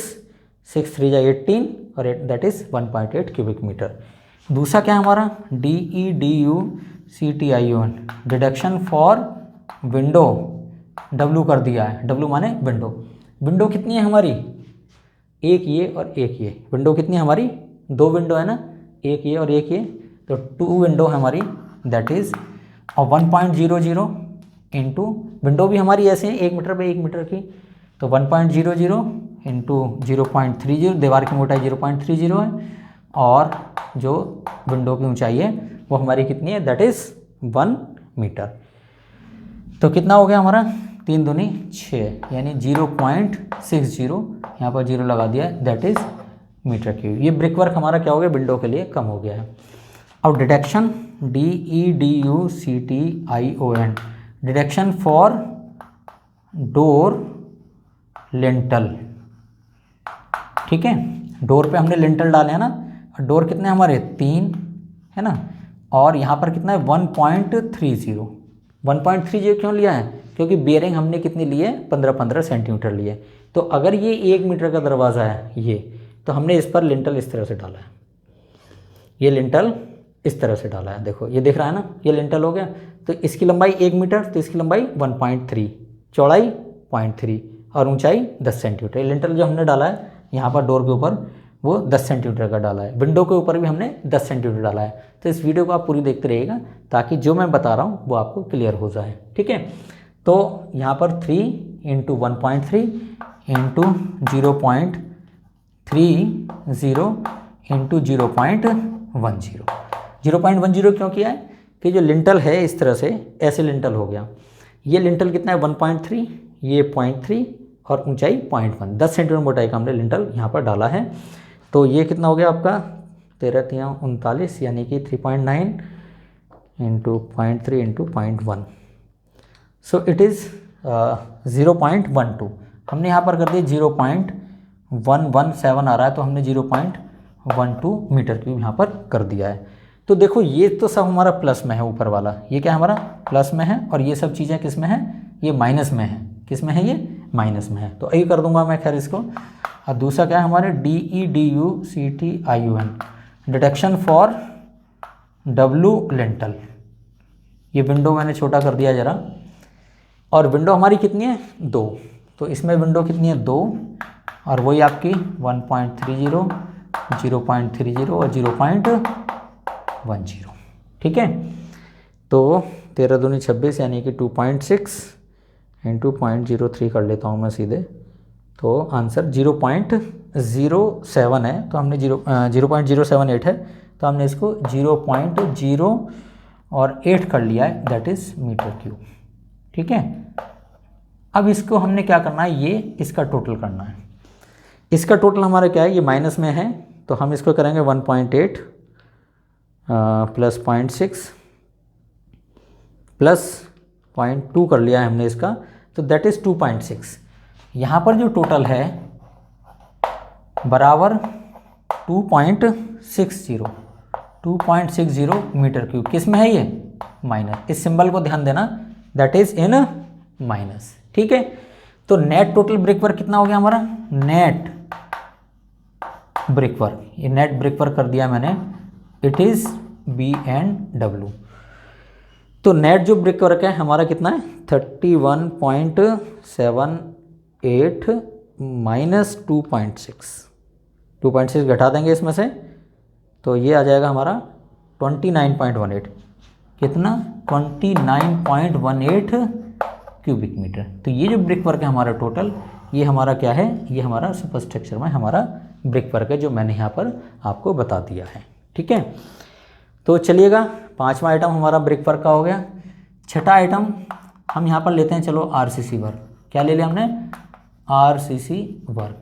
Speaker 1: 6 × 3 = 18, और दैट इज़ 1.8 क्यूबिक मीटर। दूसरा क्या है हमारा DEDUCTION, deduction for window, W कर दिया है, W माने विंडो, विंडो कितनी है हमारी, एक ये और एक ये, विंडो कितनी है हमारी, 2 विंडो है ना, एक ये और एक ये, तो 2 विंडो है हमारी, दैट इज़, और 1.00 इंटू, विंडो भी हमारी ऐसे है 1 मीटर पे 1 मीटर की, तो 1.00 इंटू 0.30, दीवार की मोटाई 0.30 है, और जो विंडो की ऊंचाई है वो हमारी कितनी है, दैट इज़ 1 मीटर। तो कितना हो गया हमारा, 3 दूनी 6, यानी 0.60, यहाँ पर 0 लगा दिया, दैट इज़ मीटर क्यूब। ये ब्रिक वर्क हमारा क्या हो गया, विंडो के लिए कम हो गया है। अब deduction DEDUCTION, deduction for door lintel, ठीक है, डोर पे हमने लिंटल डाले हैं ना, डोर कितने हमारे 3 है ना, और यहाँ पर कितना है 1.30, 1.30 क्यों लिया है, क्योंकि बेयरिंग हमने कितनी ली है 15-15 सेंटीमीटर लिए, तो अगर ये 1 मीटर का दरवाज़ा है ये, तो हमने इस पर लिंटल इस तरह से डाला है, ये लिंटल इस तरह से डाला है, देखो ये दिख रहा है ना, ये लिंटल हो गया, तो इसकी लंबाई 1 मीटर, तो इसकी लंबाई 1.3, चौड़ाई 0.3 और ऊंचाई 10 सेंटीमीटर। लिंटल जो हमने डाला है यहाँ पर डोर के ऊपर वो 10 सेंटीमीटर का डाला है, विंडो के ऊपर भी हमने 10 सेंटीमीटर डाला है। तो इस वीडियो को आप पूरी देखते रहिएगा ताकि जो मैं बता रहा हूँ वो आपको क्लियर हो जाए, ठीक है। तो यहाँ पर 3 इंटू 1.3 इंटू 0.30 इंटू 0.10, 0.10 क्यों किया है कि जो लिंटल है इस तरह से ऐसे लिंटल हो गया, ये लिंटल कितना है 1.3, ये 0.3 और ऊंचाई 0.1, 10 सेंटीमीटर मोटाई का हमने लिंटल यहाँ पर डाला है। तो ये कितना हो गया आपका 13×3 = 39, यानी कि 3.9 into 0.3 into 0.1, so it is 0.12। हमने यहाँ पर कर दिया 0.117 आ रहा है, तो हमने 0.12 मीटर क्यूब यहाँ पर कर दिया है। तो देखो ये तो सब हमारा प्लस में है, ऊपर वाला ये क्या हमारा प्लस में है, और ये सब चीज़ें किस में है, ये माइनस में है। किस में है, ये माइनस में है, तो यही कर दूंगा मैं खैर इसको। और दूसरा क्या है हमारे DEDUCTIUN, deduction for W lentil. ये विंडो मैंने छोटा कर दिया ज़रा, और विंडो हमारी कितनी है 2, तो इसमें विंडो कितनी है 2, और वही आपकी 1.30, 0.30 और 0.10। ठीक है, तो 13 दूनी 26 यानी कि 2.6 इंटू 0.03 कर लेता हूँ मैं सीधे, तो आंसर 0.07 है। तो हमने 0.078 है, तो हमने इसको 0.08 कर लिया है, दैट इज़ मीटर क्यूब। ठीक है, अब इसको हमने क्या करना है, ये इसका टोटल करना है। इसका टोटल हमारा क्या है, ये माइनस में है, तो हम इसको करेंगे 1.8 प्लस 0.6 प्लस 0.2 कर लिया है हमने इसका, तो दैट इज़ 2.6। यहाँ पर जो टोटल है बराबर 2.60 मीटर क्यूब। किस में है ये, माइनस, इस सिंबल को ध्यान देना, दैट इज इन माइनस। ठीक है, तो नेट टोटल ब्रिक वर्क कितना हो गया हमारा, नेट ब्रिक वर्क, ये नेट ब्रिक वर्क कर दिया मैंने, इट इज B&W। तो नेट जो ब्रिक वर्क है हमारा कितना है 31.78 माइनस 2.6 घटा देंगे इसमें से, तो ये आ जाएगा हमारा 29.18, कितना 29.18 क्यूबिक मीटर। तो ये जो ब्रिक वर्क है हमारा टोटल, ये हमारा क्या है, ये हमारा सुपरस्ट्रक्चर में हमारा ब्रिक वर्क है जो मैंने यहाँ पर आपको बता दिया है। ठीक है, तो चलिएगा 5वां आइटम हमारा ब्रिक वर्क का हो गया। छठा आइटम हम यहाँ पर लेते हैं, चलो RCC वर्क। क्या ले लिया हमने, RCC वर्क।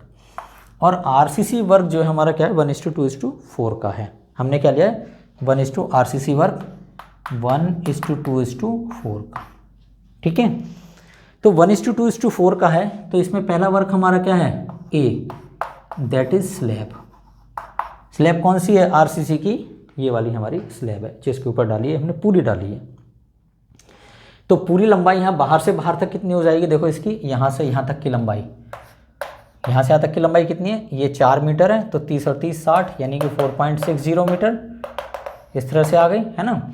Speaker 1: और RCC वर्क जो है हमारा क्या है 1:2:4 का है। हमने क्या लिया है 1:, RCC वर्क 1:2:4 का। ठीक है, तो 1:2:4 का है, तो इसमें पहला वर्क हमारा क्या है A, that is slab. Slab कौन सी है, RCC की ये वाली हमारी स्लैब है, जिसके ऊपर डाली है हमने, पूरी डाली है। तो पूरी लंबाई यहाँ बाहर से बाहर तक कितनी हो जाएगी, देखो इसकी यहाँ से यहाँ तक की लंबाई, यहाँ से यहाँ तक की लंबाई कितनी है, ये 4 मीटर है, तो 30 और 30 60 यानी कि 4.60 मीटर इस तरह से आ गई, है ना।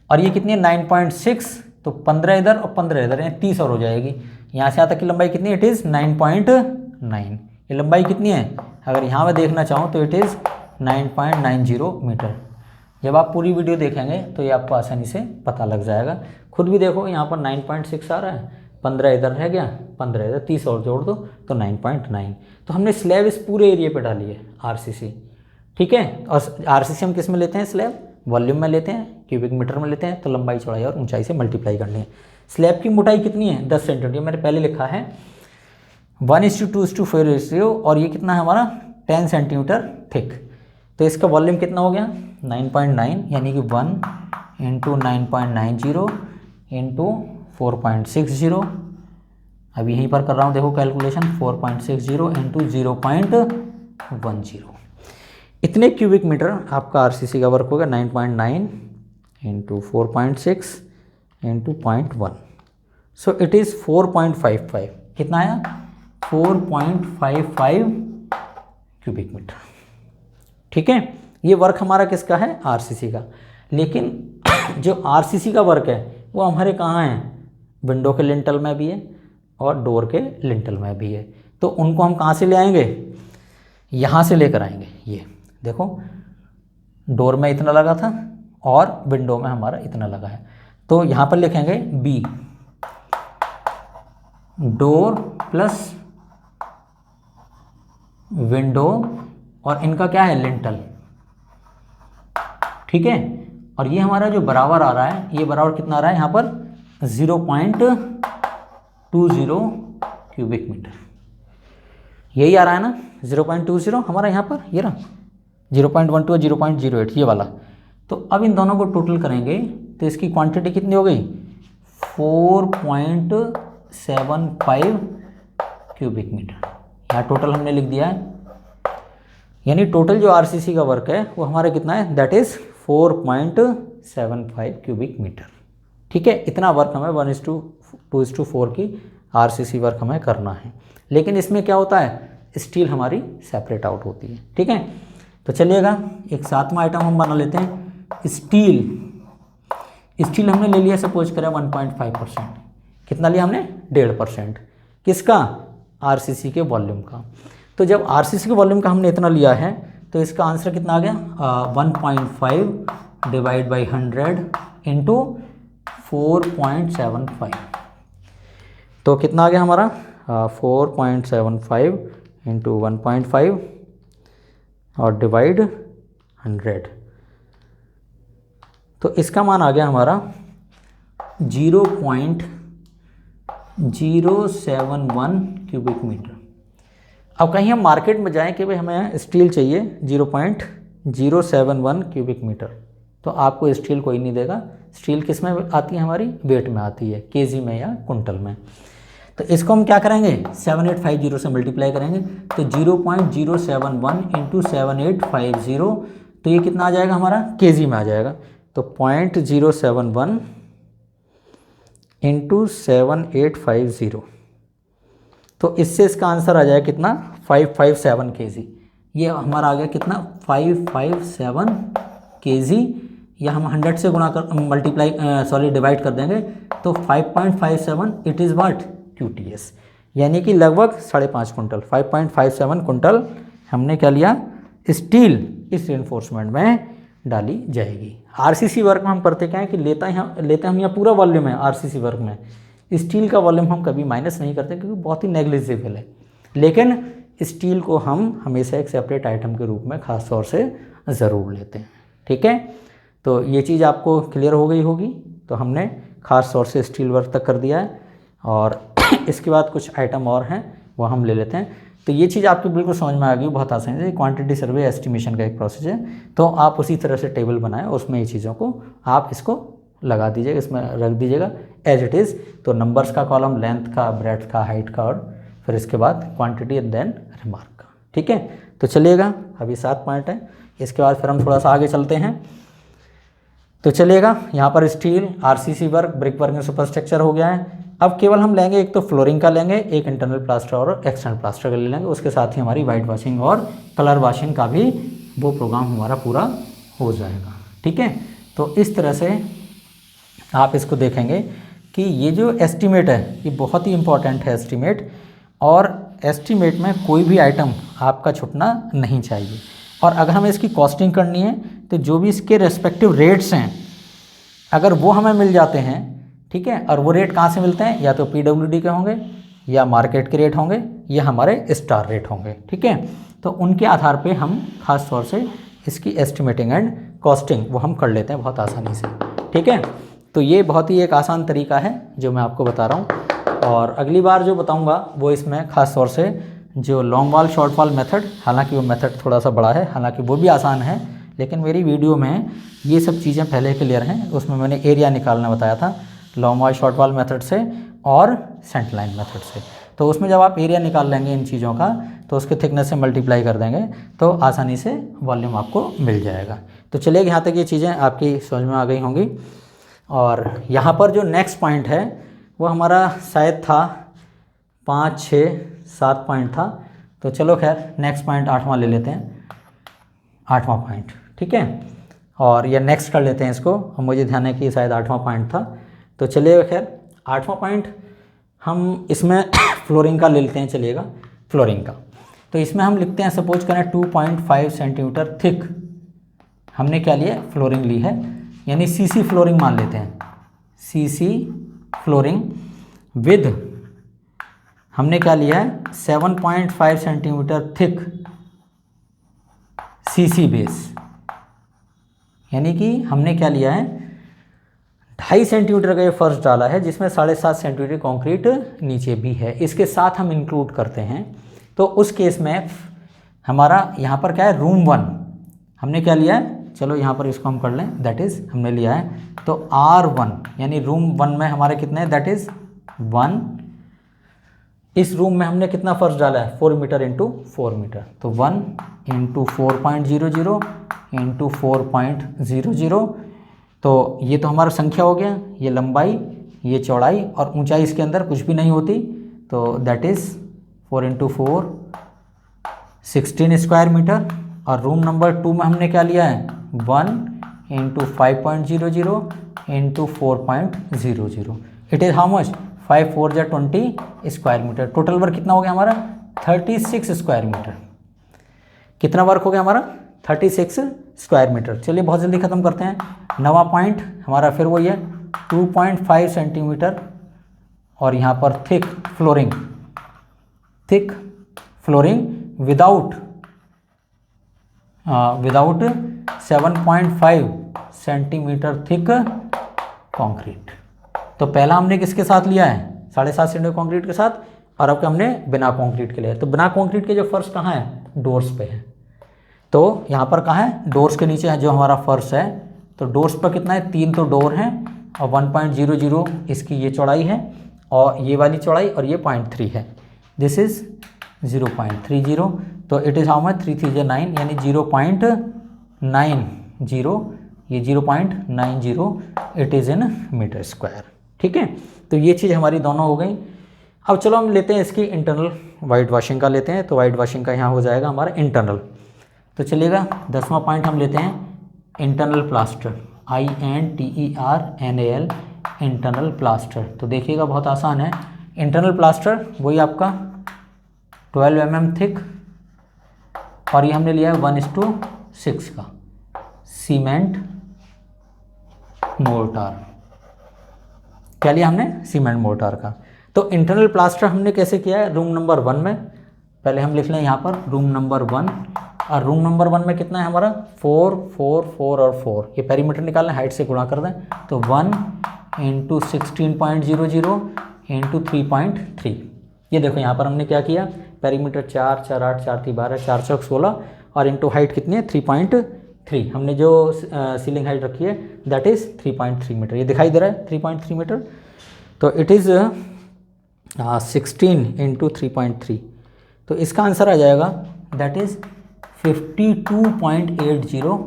Speaker 1: और ये कितनी है 9.6, तो 15 इधर और 15 इधर, यानी 30 और हो जाएगी। यहाँ से यहाँ तक की लंबाई कितनी है, इट इज़ 9.9। ये लंबाई कितनी है, अगर यहाँ मैं देखना चाहूँ तो इट इज़ 9.90 मीटर। जब आप पूरी वीडियो देखेंगे तो ये आपको आसानी से पता लग जाएगा। खुद भी देखो यहाँ पर 9.6 आ रहा है, 15 इधर रह गया, 15 इधर, 30 और जोड़ दो तो 9.9। तो हमने स्लैब इस पूरे एरिया पे डाली है RCC। ठीक है, और RCC हम किस में लेते हैं, स्लैब वॉल्यूम में लेते हैं, क्यूबिक मीटर में लेते हैं, तो लंबाई चौड़ाई और ऊंचाई से मल्टीप्लाई करनी है। स्लैब की मोटाई कितनी है 10 सेंटीमीटर, मैंने पहले लिखा है 1:2:4 रेशियो, और ये कितना है हमारा 10 सेंटीमीटर थिक। तो इसका वॉल्यूम कितना हो गया 9.9, यानी कि 1 × 9.90 × 4.60। अब यहीं पर कर रहा हूँ, देखो कैलकुलेशन, 4.60 × 0.10। इतने क्यूबिक मीटर आपका RCC का वर्क होगा, 9.9 × 4.6 × 0.1, सो इट इज़ 4.55। कितना आया 4.55 क्यूबिक मीटर। ठीक है, ये वर्क हमारा किसका है RCC का। लेकिन जो RCC का वर्क है वो हमारे कहाँ है, विंडो के लिंटल में भी है और डोर के लिंटल में भी है। तो उनको हम कहाँ से ले आएंगे, यहाँ से लेकर आएंगे। ये देखो डोर में इतना लगा था और विंडो में हमारा इतना लगा है, तो यहाँ पर लिखेंगे B, डोर प्लस विंडो, और इनका क्या है लिंटल। ठीक है, और ये हमारा जो बराबर आ रहा है, ये बराबर कितना आ रहा है यहाँ पर 0.20 क्यूबिक मीटर, यही आ रहा है ना 0.20 हमारा यहाँ पर, ये रहा 0.12 और 0.08 ये वाला। तो अब इन दोनों को टोटल करेंगे तो इसकी क्वांटिटी कितनी हो गई 4.75 क्यूबिक मीटर। यहाँ टोटल हमने लिख दिया है, यानी टोटल जो RCC का वर्क है वो हमारा कितना है, दैट इज़ 4.75 क्यूबिक मीटर। ठीक है, इतना वर्क हमें 1:2:4 की आरसीसी वर्क हमें करना है। लेकिन इसमें क्या होता है, स्टील हमारी सेपरेट आउट होती है। ठीक है, तो चलिएगा एक 7वां आइटम हम बना लेते हैं। स्टील हमने ले लिया, सपोज करें 1.5%। कितना लिया हमने, 1.5%। किसका, आरसीसी के वॉल्यूम का। तो जब आरसीसी के वॉल्यूम का हमने इतना लिया है तो इसका आंसर कितना आ गया, 1.5 डिवाइड बाई 100 इंटू 4.75। तो कितना आ गया हमारा, 4.75 इंटू 1.5 और डिवाइड 100। तो इसका मान आ गया हमारा 0.071 क्यूबिक मीटर। अब कहीं हम मार्केट में जाएं कि भाई हमें स्टील चाहिए 0.071 क्यूबिक मीटर, तो आपको स्टील कोई नहीं देगा। स्टील किस में आती है, हमारी वेट में आती है, केजी में या कुंटल में। तो इसको हम क्या करेंगे, 7850 से मल्टीप्लाई करेंगे। तो 0.071 इंटू 7850, तो ये कितना आ जाएगा हमारा, केजी में आ जाएगा। तो 0.071 इंटू 7850, तो इससे इसका आंसर आ जाएगा कितना, 557 केजी। ये हमारा आ गया कितना, 557 केजी। या हम 100 से गुणा कर डिवाइड कर देंगे तो 5.57 इट इज़ व्हाट, QTS, यानी कि लगभग 5.5 कुंटल, 5.57 कुंटल हमने क्या लिया, स्टील इस रिइंफोर्समेंट में डाली जाएगी। आरसीसी वर्क में हम करते क्या है कि लेते हैं हम यहाँ पूरा वॉल्यूम है आरसीसी वर्क में। स्टील का वॉल्यूम हम कभी माइनस नहीं करते क्योंकि बहुत ही नेग्लिजिबल है, लेकिन स्टील को हम हमेशा एक सेपरेट आइटम के रूप में खास तौर से ज़रूर लेते हैं। ठीक है, तो ये चीज़ आपको क्लियर हो गई होगी। तो हमने खास तौर से स्टील वर्क तक कर दिया है, और इसके बाद कुछ आइटम और हैं वो हम ले लेते हैं। तो ये चीज़ आपकी बिल्कुल समझ में आ गई बहुत आसानी से। क्वांटिटी सर्वे एस्टिमेशन का एक प्रोसेस है, तो आप उसी तरह से टेबल बनाएं, उसमें ये चीज़ों को आप इसको लगा दीजिएगा, इसमें रख दीजिएगा एज इट इज़। तो नंबर्स का कॉलम, लेंथ का, ब्रेड्थ का, हाइट का, और फिर इसके बाद क्वांटिटी एंड देन रिमार्क का। ठीक है, तो चलिएगा अभी 7 पॉइंट है, इसके बाद फिर हम थोड़ा सा आगे चलते हैं। तो चलिएगा यहाँ पर steel, RCC work, brick work में सुपरस्ट्रक्चर हो गया है। अब केवल हम लेंगे एक तो फ्लोरिंग का लेंगे, एक इंटरनल प्लास्टर और एक्सटर्नल प्लास्टर का ले लेंगे। उसके साथ ही हमारी वाइट वॉशिंग और कलर वॉशिंग का भी वो प्रोग्राम हमारा पूरा हो जाएगा। ठीक है, तो इस तरह से आप इसको देखेंगे कि ये जो एस्टीमेट है ये बहुत ही इम्पॉर्टेंट है एस्टीमेट, और एस्टीमेट में कोई भी आइटम आपका छूटना नहीं चाहिए। और अगर हमें इसकी कॉस्टिंग करनी है तो जो भी इसके रेस्पेक्टिव रेट्स हैं अगर वो हमें मिल जाते हैं, ठीक है, और वो रेट कहाँ से मिलते हैं, या तो PWD के होंगे, या मार्केट के रेट होंगे, या हमारे स्टार रेट होंगे। ठीक है, तो उनके आधार पे हम खास तौर से इसकी एस्टिमेटिंग एंड कॉस्टिंग वो हम कर लेते हैं बहुत आसानी से। ठीक है, तो ये बहुत ही एक आसान तरीका है जो मैं आपको बता रहा हूँ। और अगली बार जो बताऊँगा वो इसमें खास तौर से जो long wall short wall method, हालांकि वो मेथड थोड़ा सा बड़ा है, हालांकि वो भी आसान है, लेकिन मेरी वीडियो में ये सब चीज़ें पहले क्लियर हैं। उसमें मैंने एरिया निकालना बताया था long wall short wall method से और सेंटर लाइन मेथड से। तो उसमें जब आप एरिया निकाल लेंगे इन चीज़ों का तो उसके थिकनेस से मल्टीप्लाई कर देंगे तो आसानी से वॉल्यूम आपको मिल जाएगा। तो चलिए यहाँ तक ये चीज़ें आपकी समझ में आ गई होंगी। और यहाँ पर जो नेक्स्ट पॉइंट है वो हमारा शायद था 5, 6, 7 पॉइंट था। तो चलो खैर नेक्स्ट पॉइंट 8वां ले लेते हैं, 8वां पॉइंट। ठीक है, और या नेक्स्ट कर लेते हैं इसको, मुझे ध्यान है कि शायद 8वां पॉइंट था। तो चलिए खैर 8वां पॉइंट हम इसमें फ्लोरिंग का ले लेते हैं। चलिएगा फ्लोरिंग का, तो इसमें हम लिखते हैं सपोज करें 2.5 सेंटीमीटर थिक हमने क्या लिया, फ्लोरिंग ली है, यानी CC फ्लोरिंग मान लेते हैं। CC फ्लोरिंग विद हमने क्या लिया है 7.5 सेंटीमीटर थिक CC बेस, यानी कि हमने क्या लिया है 2.5 सेंटीमीटर का ये फर्श डाला है जिसमें 7.5 सेंटीमीटर कंक्रीट नीचे भी है, इसके साथ हम इंक्लूड करते हैं। तो उस केस में हमारा यहाँ पर क्या है रूम 1 हमने क्या लिया है, चलो यहाँ पर इसको हम कर लें, दैट इज़ हमने लिया है तो R1 यानी रूम 1 में हमारे कितने हैं, दैट इज़ 1। इस रूम में हमने कितना फर्श डाला है 4 मीटर इंटू 4 मीटर, तो 1 इंटू 4.00 इंटू 4.00। तो ये तो हमारा संख्या हो गया, ये लंबाई, ये चौड़ाई और ऊंचाई इसके अंदर कुछ भी नहीं होती, तो that is 4 into 4 16 square metre. और रूम नंबर 2 में हमने क्या लिया है 1 into 5.00 into 4.00। It is how much 5 4 जा 20 स्क्वायर मीटर। टोटल वर्क कितना हो गया हमारा 36 स्क्वायर मीटर। कितना वर्क हो गया हमारा 36 स्क्वायर मीटर। चलिए बहुत जल्दी ख़त्म करते हैं। नवा पॉइंट हमारा फिर वही है 2.5 सेंटीमीटर और यहाँ पर thick flooring without 7.5 centimetre thick concrete. तो पहला हमने किसके साथ लिया है 7.5 सेंटीमीटर कंक्रीट के साथ, और अब हमने बिना कंक्रीट के लिए। तो बिना कंक्रीट के जो फर्श कहाँ है डोर्स पे है। तो यहाँ पर कहाँ है डोर्स के नीचे है जो हमारा फर्श है। तो डोर्स पर कितना है 3 तो डोर हैं और 1.00 इसकी ये चौड़ाई है और ये वाली चौड़ाई और ये 0.3 है। This is 0.30। तो इट इज़ हाउ मच 3 3 9 यानी 0.90 ये 0.90 it is in metre square. ठीक है, तो ये चीज़ हमारी दोनों हो गई। अब चलो हम लेते हैं इसकी इंटरनल वाइट वॉशिंग का लेते हैं। तो वाइट वॉशिंग का यहाँ हो जाएगा हमारा इंटरनल। तो चलिएगा 10वां पॉइंट हम लेते हैं internal plaster INTERNAL internal plaster. तो देखिएगा बहुत आसान है। इंटरनल प्लास्टर वही आपका 12 mm थिक और ये हमने लिया है 1:6 का सीमेंट मोर्टार। क्या लिया हमने सीमेंट मोर्टार का। तो इंटरनल प्लास्टर हमने कैसे किया है रूम नंबर 1 में। पहले हम लिख लें यहाँ पर रूम नंबर 1 और रूम नंबर 1 में कितना है हमारा 4 4 4 और 4। ये पेरीमीटर निकालना हाइट से गुणा कर दें तो 1 इंटू 16.00 इंटू 3.3। ये देखो यहाँ पर हमने क्या किया पेरीमीटर 4 4 8 4 3 12 4 चौक 16 और इंटू हाइट कितनी है 3.3। हमने जो सीलिंग हाइट रखी है दैट इज़ 3.3 मीटर। ये दिखाई दे रहा है 3.3 मीटर। तो इट इज़ 16 इंटू 3.3। तो इसका आंसर आ जाएगा दैट इज़ 52.80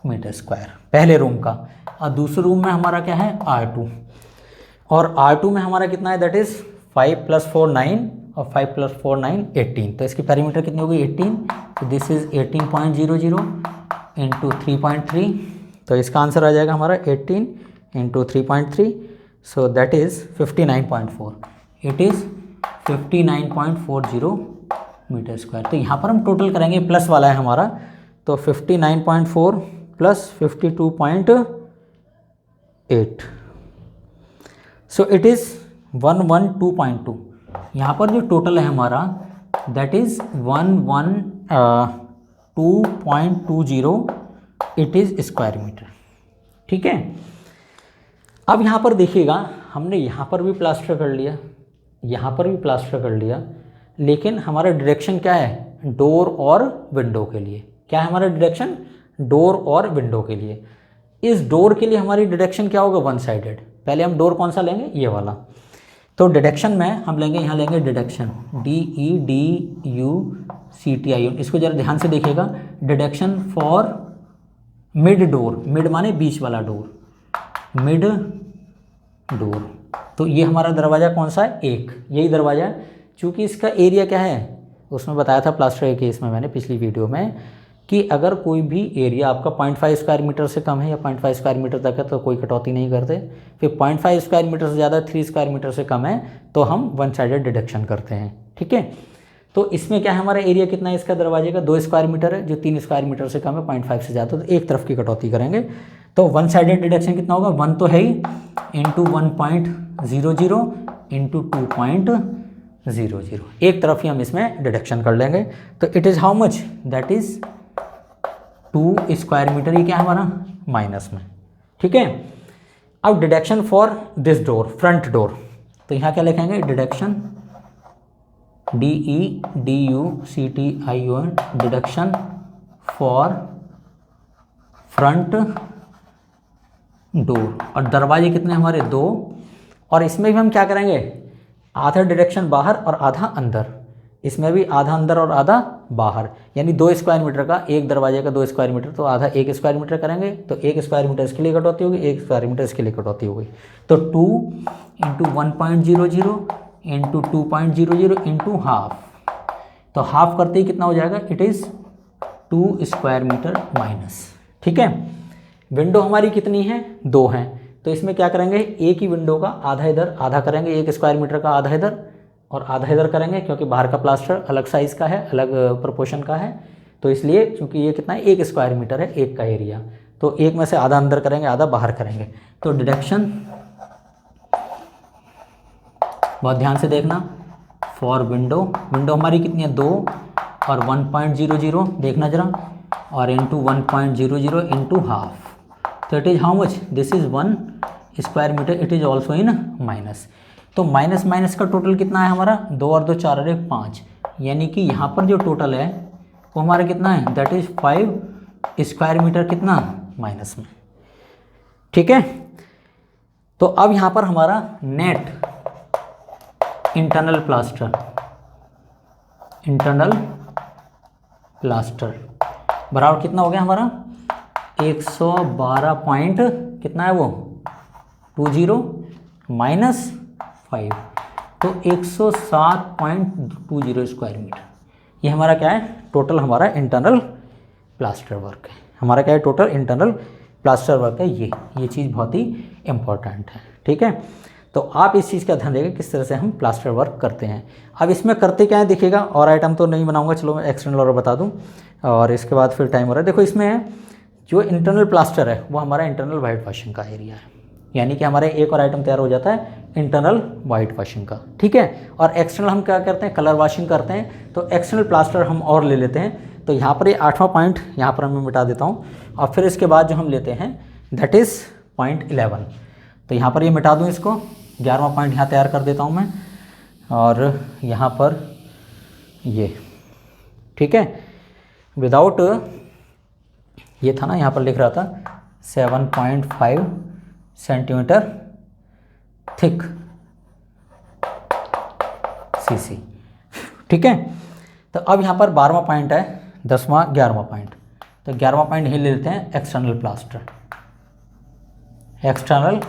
Speaker 1: मीटर स्क्वायर पहले रूम का। और दूसरे रूम में हमारा क्या है R2 और R2 में हमारा कितना है दैट इज़ 5 + 4 9 और 5 + 4 9 18। तो इसकी पेरीमीटर कितनी होगी 18। तो दिस इज़ 18.00 इंटू 3.3। तो इसका आंसर आ जाएगा हमारा 18 into 3.3। So that is 59.4। It is 59.40 metre square. तो यहाँ पर हम टोटल करेंगे प्लस वाला है हमारा। तो 59.4 प्लस 52.8 सो इट इज़ 112.2। यहाँ पर जो टोटल है हमारा that is 112.20 it is square metre. ठीक है, अब यहाँ पर देखिएगा हमने यहाँ पर भी प्लास्टर कर लिया, यहाँ पर भी प्लास्टर कर लिया, लेकिन हमारा डायरेक्शन क्या है डोर और विंडो के लिए। क्या है हमारा डायरेक्शन डोर और विंडो के लिए। इस डोर के लिए हमारी डायरेक्शन क्या होगा 1 साइडेड। पहले हम डोर कौन सा लेंगे ये वाला। तो डायरेक्शन में हम लेंगे यहाँ लेंगे डायरेक्शन DEDUCTION। इसको ज़रा ध्यान से देखिएगा। Direction for mid door, mid माने बीच वाला डोर, मिड डोर। तो ये हमारा दरवाज़ा कौन सा है एक, यही दरवाज़ा है। चूँकि इसका एरिया क्या है उसमें बताया था प्लास्टर के केस में मैंने पिछली वीडियो में कि अगर कोई भी एरिया आपका 0.5 स्क्वायर मीटर से कम है या 0.5 स्क्वायर मीटर तक है तो कोई कटौती नहीं करते। फिर 0.5 स्क्वायर मीटर से ज़्यादा 3 स्क्वायर मीटर से कम है तो हम 1 साइडेड डिडक्शन करते हैं। ठीक है, तो इसमें क्या है हमारा एरिया कितना है इसका दरवाजे का 2 स्क्वायर मीटर है। जो 3 स्क्वायर मीटर से कम है 0.5 से ज़्यादा तो एक तरफ की कटौती करेंगे। तो 1 साइडेड डिडक्शन कितना होगा 1 तो है ही इंटू 1.00 इंटू 2.00 एक तरफ ही हम इसमें डिडक्शन कर लेंगे। तो it is how much that is 2 square metre. ये क्या है हमारा माइनस में। ठीक है, अब deduction for this door front door. तो यहाँ क्या लिखेंगे deduction DEDUCTION deduction for front door. और दरवाजे कितने हमारे 2 और इसमें भी हम क्या करेंगे आधा डिडक्शन बाहर और आधा अंदर। इसमें भी आधा अंदर और आधा बाहर यानी 2 स्क्वायर मीटर का एक दरवाजे का 2 स्क्वायर मीटर तो आधा 1 स्क्वायर मीटर करेंगे। तो 1 स्क्वायर मीटर इसके लिए कटौती होगी 1 स्क्वायर मीटर इसके लिए कटौती होगी। तो 2 इंटू 1.00 इंटू 2.00 इंटू हाफ, तो हाफ करते ही कितना हो जाएगा, it is 2 square metre minus. ठीक है, विंडो हमारी कितनी है, 2 हैं, तो इसमें क्या करेंगे, एक ही विंडो का आधा इधर आधा करेंगे, 1 स्क्वायर मीटर का आधा इधर और आधा इधर करेंगे, क्योंकि बाहर का प्लास्टर अलग साइज़ का है, अलग प्रोपोर्शन का है, तो इसलिए क्योंकि ये कितना है, 1 स्क्वायर मीटर है एक का एरिया, तो एक में से आधा अंदर करेंगे आधा बाहर करेंगे। तो डिडक्शन बहुत ध्यान से देखना, फॉर विंडो, विंडो हमारी कितनी है, 2 और 1.00 देखना जरा, और इंटू 1.00 इंटू हाफ, तो it is how much, this is 1 square metre, it is also in minus. तो माइनस माइनस का टोटल कितना है हमारा, 2 और 2 4 और 1 5, यानी कि यहाँ पर जो टोटल है वो हमारा कितना है, दैट इज़ 5 स्क्वायर मीटर कितना माइनस में। ठीक है, तो अब यहाँ पर हमारा net internal plaster, internal plaster बराबर कितना हो गया हमारा, 112 पॉइंट कितना है वो 20 माइनस 5, तो 107.20 स्क्वायर मीटर। ये हमारा क्या है, टोटल हमारा इंटरनल प्लास्टर वर्क है, हमारा क्या है, टोटल इंटरनल प्लास्टर वर्क है। ये चीज़ बहुत ही इम्पोर्टेंट है। ठीक है, तो आप इस चीज़ का ध्यान देंगे किस तरह से हम प्लास्टर वर्क करते हैं। अब इसमें करते क्या है दिखेगा, और आइटम तो नहीं बनाऊंगा, चलो मैं एक्सटर्नल और बता दूं, और इसके बाद फिर टाइम हो रहा है। देखो इसमें जो इंटरनल प्लास्टर है वो हमारा इंटरनल वाइट वॉशिंग का एरिया है, यानी कि हमारे एक और आइटम तैयार हो जाता है इंटरनल वाइट वॉशिंग का। ठीक है, और एक्सटर्नल हम क्या करते हैं, कलर वॉशिंग करते हैं। तो एक्सटर्नल प्लास्टर हम और ले लेते हैं, तो यहाँ पर ये 8वां पॉइंट यहाँ पर मैं मिटा देता हूँ, और फिर इसके बाद जो हम लेते हैं दैट इज़ पॉइंट 11, तो यहाँ पर ये मिटा दूँ इसको, 11वां पॉइंट यहाँ तैयार कर देता हूँ मैं, और यहाँ पर ये, ठीक है, विदाउट ये था ना, यहाँ पर लिख रहा था 7.5 सेंटीमीटर थिक सीसी। ठीक है, तो अब यहाँ पर 12वां पॉइंट है, 10वां 11वां पॉइंट, तो 11वां पॉइंट यही ले लेते हैं, एक्सटर्नल प्लास्टर, एक्सटर्नल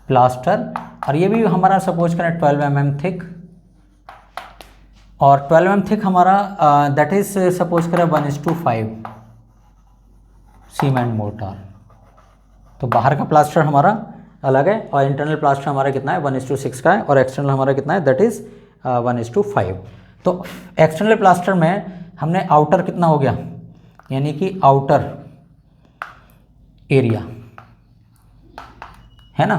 Speaker 1: प्लास्टर, और ये भी हमारा सपोज करें 12 mm थिक, और 12 mm थिक हमारा दैट इज सपोज करें 1:5 सीमेंट मोर्टार। तो बाहर का प्लास्टर हमारा अलग है, और इंटरनल प्लास्टर हमारा कितना है 1:6 का है, और एक्सटर्नल हमारा कितना है दैट इज़ 1:5। तो एक्सटर्नल प्लास्टर में हमने आउटर कितना हो गया, यानी कि आउटर एरिया है ना,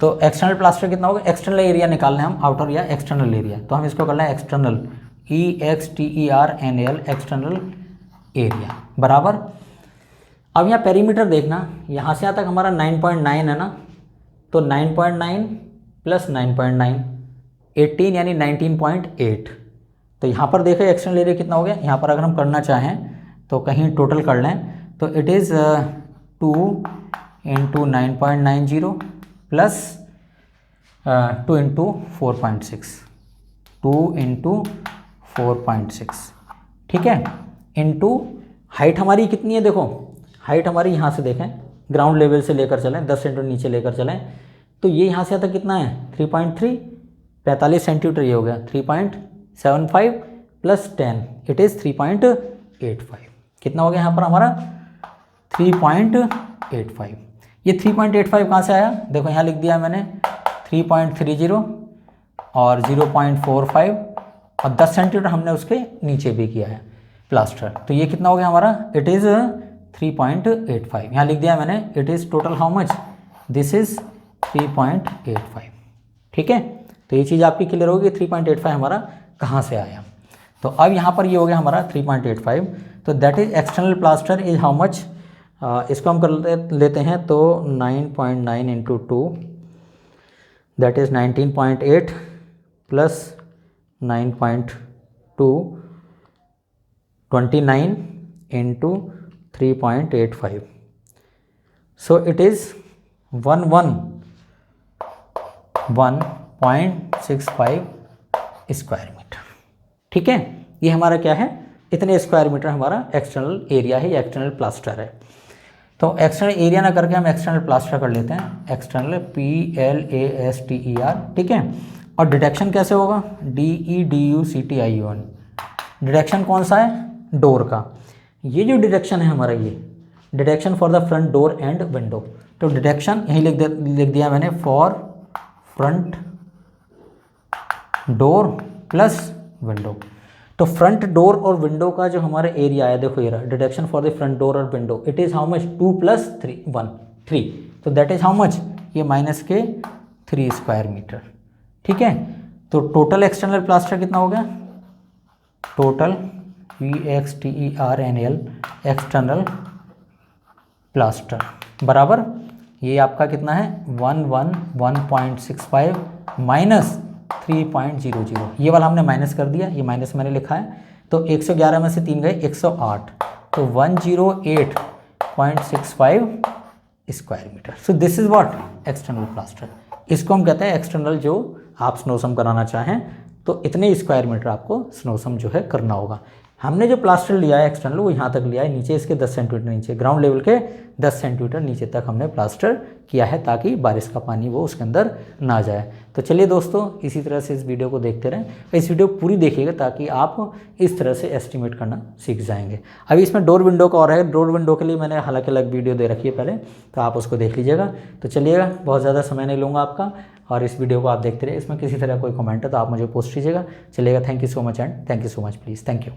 Speaker 1: तो एक्सटर्नल प्लास्टर कितना होगा, एक्सटर्नल एरिया निकालना है हम, आउटर या एक्सटर्नल एरिया, तो हम इसको करना है एक्सटर्नल, EXTERNAL एक्सटर्नल एरिया बराबर। अब यहाँ पेरीमीटर देखना, यहाँ से यहाँ तक हमारा 9.9 है ना, तो 9.9 प्लस 9.9 18 यानी 19.8। तो यहाँ पर देखें एक्सटर्नल एरिया कितना हो गया, यहाँ पर अगर हम करना चाहें तो कहीं टोटल कर लें, तो इट इज़ 2 × 9.90 प्लस 2 × 4.6, 2 × 4.6, ठीक है, इनटू हाइट हमारी कितनी है, देखो हाइट हमारी यहाँ से देखें, ग्राउंड लेवल से लेकर चलें 10 सेंटीमीटर नीचे लेकर चलें, तो ये यहाँ से आता कितना है 3.3, 45 सेंटीमीटर ये हो गया, 3.75 प्लस 10 इट इज़ 3.85, कितना हो गया यहाँ पर हमारा 3.85। ये 3.85 कहाँ से आया, देखो यहाँ लिख दिया मैंने 3.30 और 0.45 और 10 सेंटीमीटर हमने उसके नीचे भी किया है प्लास्टर, तो ये कितना हो गया हमारा, इट इज़ 3.85। यहाँ लिख दिया मैंने, it is total how much, this is 3.85। ठीक है, तो ये चीज़ आपकी क्लियर होगी 3.85 हमारा कहाँ से आया। तो अब यहाँ पर ये हो गया हमारा 3.85, तो that is external plaster is how much, इसको हम कर लेते हैं तो 9.9 into 2 that is 19.8 plus 9.2 29 into 3.85, so it is 111.65 square metre. ठीक है, ये हमारा क्या है, इतने स्क्वायर मीटर हमारा एक्सटर्नल एरिया है या एक्सटर्नल प्लास्टर है। तो एक्सटर्नल एरिया ना करके हम एक्सटर्नल प्लास्टर कर लेते हैं, एक्सटर्नल PLASTER। ठीक है, और डिटेक्शन कैसे होगा, DEDUCTION। डिटेक्शन कौन सा है, डोर का। ये जो डिटेक्शन है हमारा, ये detection for the front door and window. तो डिटेक्शन यहीं लिख दिया मैंने, for front door plus window. तो फ्रंट डोर और विंडो का जो हमारा एरिया है, देखो ये रहा, detection for the front door और window, it is how much, 2 + 3 1 3। तो दैट इज़ हाउ मच, ये -3 स्क्वायर मीटर। ठीक है, तो टोटल एक्सटर्नल प्लास्टर कितना हो गया, टोटल EXTERNL एक्सटर्नल प्लास्टर बराबर, ये आपका कितना है 111.65 -3.00। ये वाला हमने माइनस कर दिया, ये माइनस मैंने लिखा है। तो 111 में से 3 गए 108, तो 108.65 square metre. So this is what, external plaster. इसको हम कहते हैं एक्सटर्नल, जो आप स्नोसम कराना चाहें तो इतने स्क्वायर मीटर आपको स्नोसम जो है करना होगा। हमने जो प्लास्टर लिया है एक्सटर्नल, वो यहाँ तक लिया है, नीचे इसके 10 सेंटीमीटर नीचे, ग्राउंड लेवल के 10 सेंटीमीटर नीचे तक हमने प्लास्टर किया है, ताकि बारिश का पानी वो उसके अंदर ना जाए। तो चलिए दोस्तों, इसी तरह से इस वीडियो को देखते रहें, इस वीडियो पूरी देखिएगा ताकि आप इस तरह से एस्टिमेट करना सीख जाएंगे। अभी इसमें डोर विंडो का और है, डोर विंडो के लिए मैंने हालांकि अलग वीडियो दे रखी है पहले, तो आप उसको देख लीजिएगा। तो चलिएगा, बहुत ज़्यादा समय नहीं लूँगा आपका, और इस वीडियो को आप देखते रहिए। इसमें किसी तरह कोई कमेंट है तो आप मुझे पोस्ट कीजिएगा। चलिएगा, thank you so much and thank you so much, please, thank you.